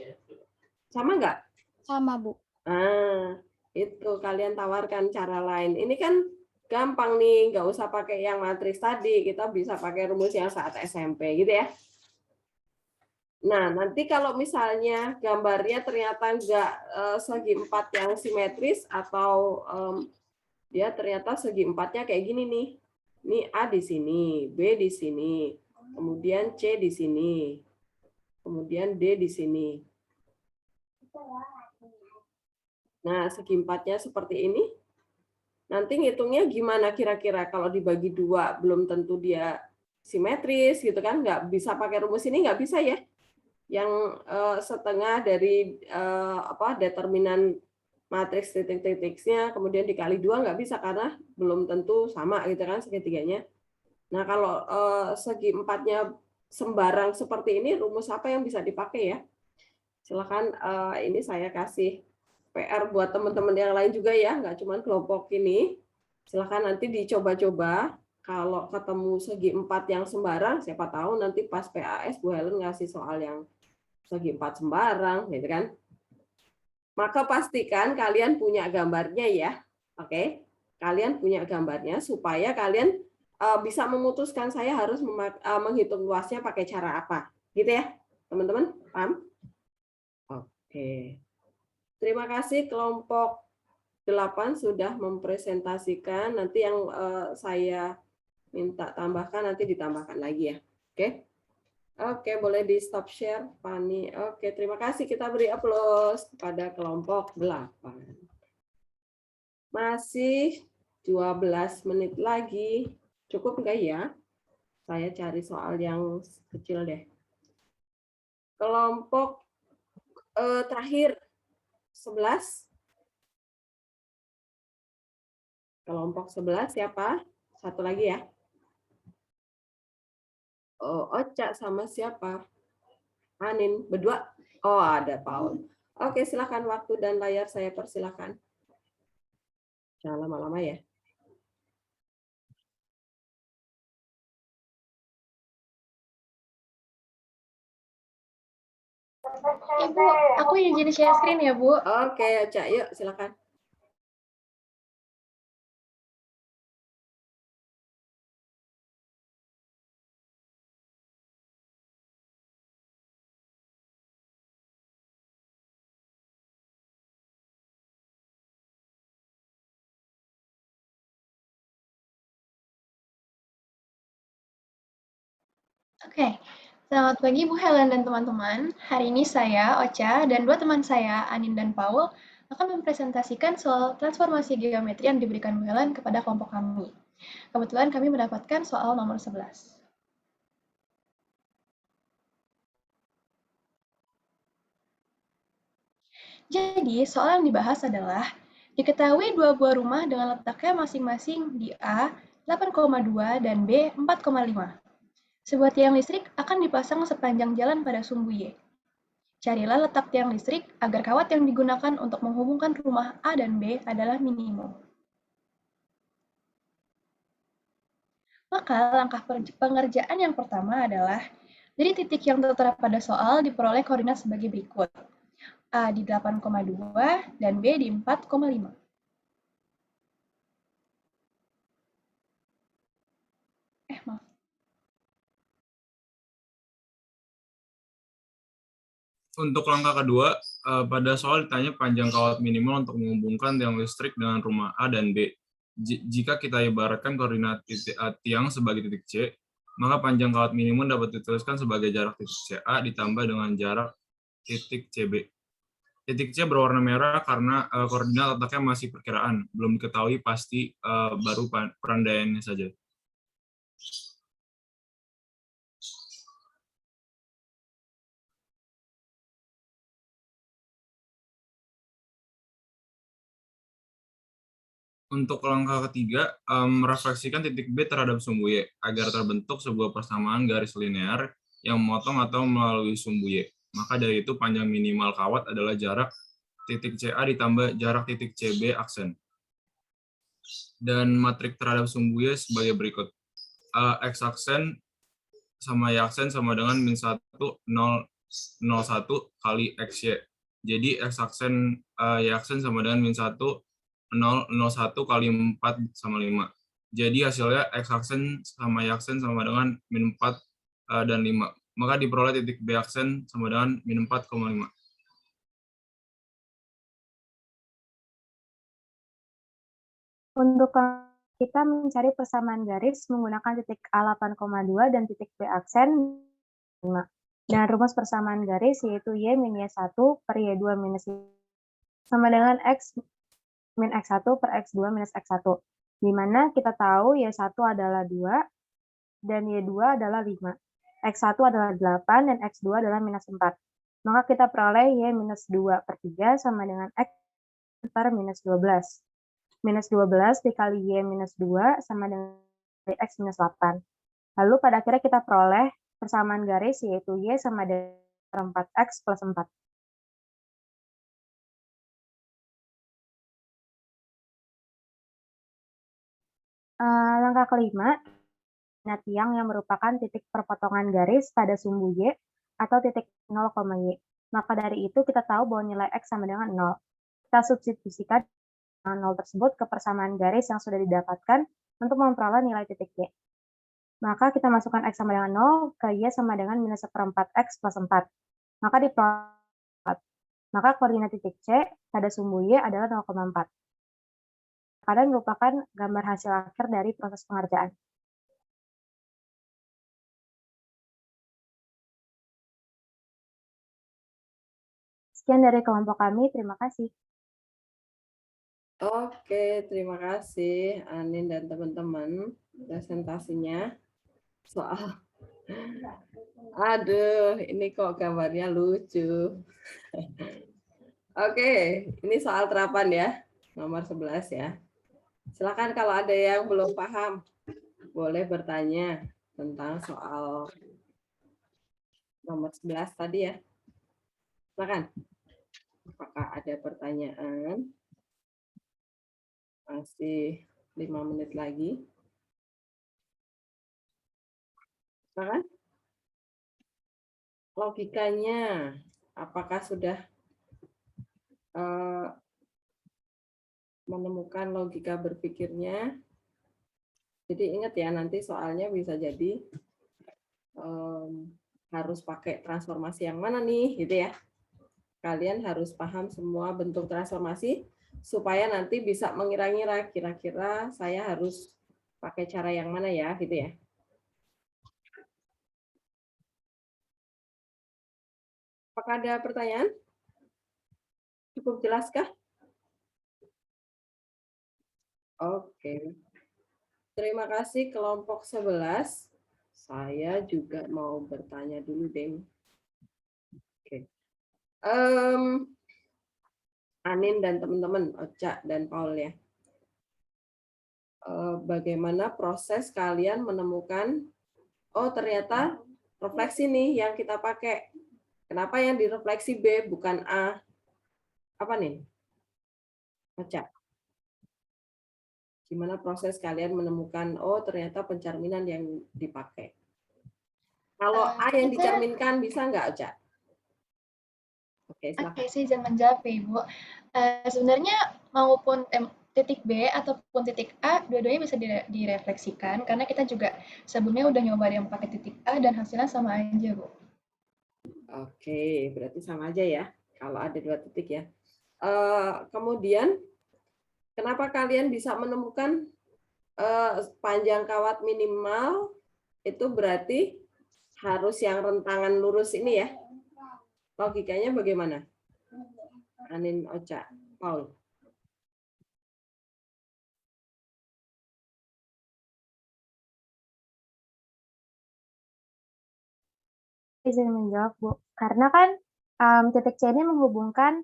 Sama nggak? Sama, Bu. Ah, itu kalian tawarkan cara lain. Ini kan gampang nih, nggak usah pakai yang matriks tadi. Kita bisa pakai rumus yang saat SMP gitu ya. Nah, nanti kalau misalnya gambarnya ternyata nggak segi 4 yang simetris atau dia ternyata segi 4-nya kayak gini nih. Ini A di sini, B di sini, kemudian C di sini, kemudian D di sini. Nah, segi 4-nya seperti ini. Nanti ngitungnya gimana kira-kira kalau dibagi 2 belum tentu dia simetris gitu kan, nggak bisa pakai rumus ini, nggak bisa ya. Yang setengah dari determinan matriks titik-titiknya kemudian dikali 2 nggak bisa karena belum tentu sama gitu kan segitiganya. Nah, kalau segi 4-nya sembarang seperti ini, rumus apa yang bisa dipakai ya? Silakan, ini saya kasih PR buat teman-teman yang lain juga ya, nggak cuma kelompok ini. Silakan nanti dicoba-coba. Kalau ketemu segi 4 yang sembarang, siapa tahu nanti pas PAS Bu Helen ngasih soal yang segi 4 sembarang, gitu kan? Maka pastikan kalian punya gambarnya ya, oke? Kalian punya gambarnya supaya kalian bisa memutuskan saya harus menghitung luasnya pakai cara apa, gitu ya, teman-teman? Paham? Oke. Terima kasih kelompok 8 sudah mempresentasikan. Nanti yang saya minta tambahkan nanti ditambahkan lagi ya. Oke. Oke, boleh di stop share, Fani. Oke, terima kasih. Kita beri aplaus kepada kelompok 8. Masih 12 menit lagi. Cukup enggak ya? Saya cari soal yang kecil deh. Kelompok terakhir 11. Kelompok 11 siapa? Satu lagi ya. Oh, Oca sama siapa? Anin, berdua? Oh, ada Paul. Oke, silakan waktu dan layar saya persilakan. Jangan lama-lama ya. Ibu, aku izin share screen ya, Bu. Oke, Oca, yuk silakan. Oke, selamat pagi Bu Helen dan teman-teman. Hari ini saya, Ocha, dan dua teman saya, Anin dan Paul, akan mempresentasikan soal transformasi geometri yang diberikan Bu Helen kepada kelompok kami. Kebetulan kami mendapatkan soal nomor 11. Jadi, soal yang dibahas adalah diketahui dua buah rumah dengan letaknya masing-masing di A 8,2 dan B 4,5. Sebuah tiang listrik akan dipasang sepanjang jalan pada sumbu Y. Carilah letak tiang listrik agar kawat yang digunakan untuk menghubungkan rumah A dan B adalah minimum. Maka langkah pengerjaan yang pertama adalah dari titik yang tertera pada soal diperoleh koordinat sebagai berikut. A di 8,2 dan B di 4,5. Maaf. Untuk langkah kedua, pada soal ditanya panjang kawat minimal untuk menghubungkan tiang listrik dengan rumah A dan B. Jika kita ibaratkan koordinat tiang sebagai titik C, maka panjang kawat minimum dapat dituliskan sebagai jarak titik CA ditambah dengan jarak titik CB. Titik C berwarna merah karena koordinat letaknya masih perkiraan, belum diketahui pasti, baru perandaiannya saja. Untuk langkah ketiga, refleksikan titik B terhadap sumbu Y agar terbentuk sebuah persamaan garis linear yang memotong atau melalui sumbu Y. Maka dari itu panjang minimal kawat adalah jarak titik CA ditambah jarak titik CB aksen. Dan matrik terhadap sumbu Y sebagai berikut. X aksen sama Y aksen sama dengan min 1, 0, 1 kali XY. Jadi X aksen Y aksen sama dengan min 1, 0, 1 kali 4 sama 5. Jadi hasilnya X aksen sama Y aksen sama dengan min 4 dan 5. Maka diperoleh titik B aksen sama dengan min 4,5. Untuk kita mencari persamaan garis menggunakan titik A 8,2 dan titik B aksen 5. Dan rumus persamaan garis yaitu Y min Y1 per Y2 minus Y sama dengan X min X1 per X2 minus X1. Di mana kita tahu Y1 adalah 2 dan Y2 adalah 5. X1 adalah 8 dan X2 adalah minus 4. Maka kita peroleh Y minus 2 per 3 sama dengan X per minus 12. Minus 12 dikali Y minus 2 sama dengan X minus 8. Lalu pada akhirnya kita peroleh persamaan garis yaitu Y sama dengan 4X plus 4. Langkah kelima, tiang yang merupakan titik perpotongan garis pada sumbu Y atau titik 0, Y. Maka dari itu kita tahu bahwa nilai X sama dengan 0. Kita substitusikan 0 tersebut ke persamaan garis yang sudah didapatkan untuk memperoleh nilai titik Y. Maka kita masukkan X sama dengan 0 ke Y sama dengan minus 1/4 X plus 4. Maka diperoleh 4. Maka koordinat titik C pada sumbu Y adalah 0,4. Kadang merupakan gambar hasil akhir dari proses pengerjaan. Sekian dari kelompok kami, terima kasih. Oke, terima kasih Anin dan teman-teman presentasinya. Soal, aduh, ini kok gambarnya lucu. Oke, ini soal terapan ya, nomor 11 ya. Silakan kalau ada yang belum paham, boleh bertanya tentang soal nomor 11 tadi ya. Silakan. Apakah ada pertanyaan? Masih 5 menit lagi. Silakan. Logikanya, apakah sudah menemukan logika berpikirnya? Jadi ingat ya, nanti soalnya bisa jadi harus pakai transformasi yang mana nih, gitu ya. Kalian harus paham semua bentuk transformasi supaya nanti bisa mengira-ngira kira-kira saya harus pakai cara yang mana ya, gitu ya. Apakah ada pertanyaan? Cukup jelaskah? Oke. Terima kasih kelompok 11. Saya juga mau bertanya dulu, Deng. Oke. Anin dan teman-teman, Ocha dan Paul ya. Bagaimana proses kalian menemukan, oh ternyata refleksi nih yang kita pakai. Kenapa yang direfleksi B bukan A? Apa nih? Ocha. Gimana proses kalian menemukan, oh ternyata pencerminan yang dipakai. Kalau A yang dicerminkan bisa nggak, Ocha? Oke, silakan. Oke, saya izin menjawab ya, Ibu. Sebenarnya maupun titik B ataupun titik A, dua-duanya bisa direfleksikan, karena kita juga sebelumnya udah nyoba yang pakai titik A dan hasilnya sama aja, Bu. Oke, berarti sama aja ya, kalau ada 2 titik ya. Kemudian, kenapa kalian bisa menemukan panjang kawat minimal itu berarti harus yang rentangan lurus ini ya? Logikanya bagaimana? Anin, Ocha, Paul. Izin menjawab, Bu. Karena kan titik C ini menghubungkan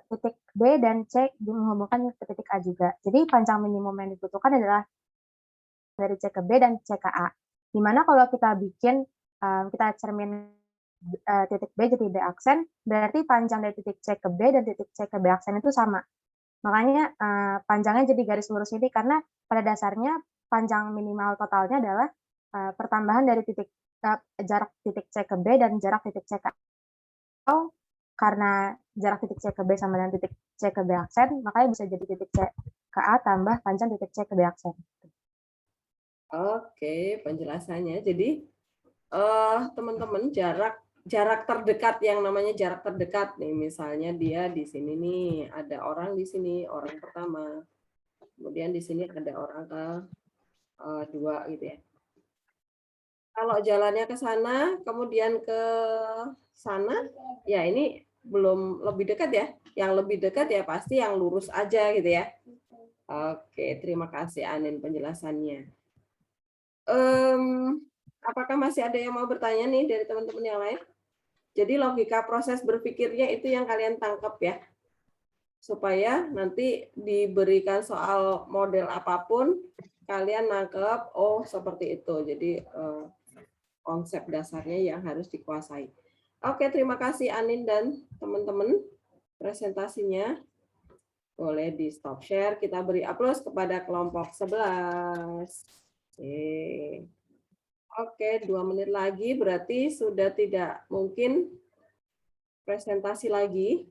titik B dan C menghubungkan ke titik A juga. Jadi panjang minimum yang dibutuhkan adalah dari C ke B dan C ke A. Dimana kalau kita bikin, kita cermin titik B jadi B aksen, berarti panjang dari titik C ke B dan titik C ke B aksen itu sama. Makanya panjangnya jadi garis lurus ini karena pada dasarnya panjang minimal totalnya adalah pertambahan dari jarak titik C ke B dan jarak titik C ke A. Atau karena jarak titik C ke B sama dengan titik C ke B aksen, makanya bisa jadi titik C ke A tambah panjang titik C ke B aksen. Oke, penjelasannya. Jadi teman-teman jarak terdekat yang namanya jarak terdekat nih, misalnya dia di sini nih, ada orang di sini, orang pertama. Kemudian di sini ada orang kedua gitu ya. Kalau jalannya ke sana, kemudian ke sana, ya ini belum lebih dekat ya. Yang lebih dekat ya pasti yang lurus aja gitu ya. Oke, terima kasih Anin penjelasannya. Apakah masih ada yang mau bertanya nih dari teman-teman yang lain? Jadi logika proses berpikirnya itu yang kalian tangkap ya. Supaya nanti diberikan soal model apapun, kalian nangkep, oh seperti itu. Jadi konsep dasarnya yang harus dikuasai. Oke, terima kasih Anin dan teman-teman presentasinya. Boleh di stop share, kita beri aplaus kepada kelompok 11. Oke, 2 menit lagi berarti sudah tidak mungkin presentasi lagi.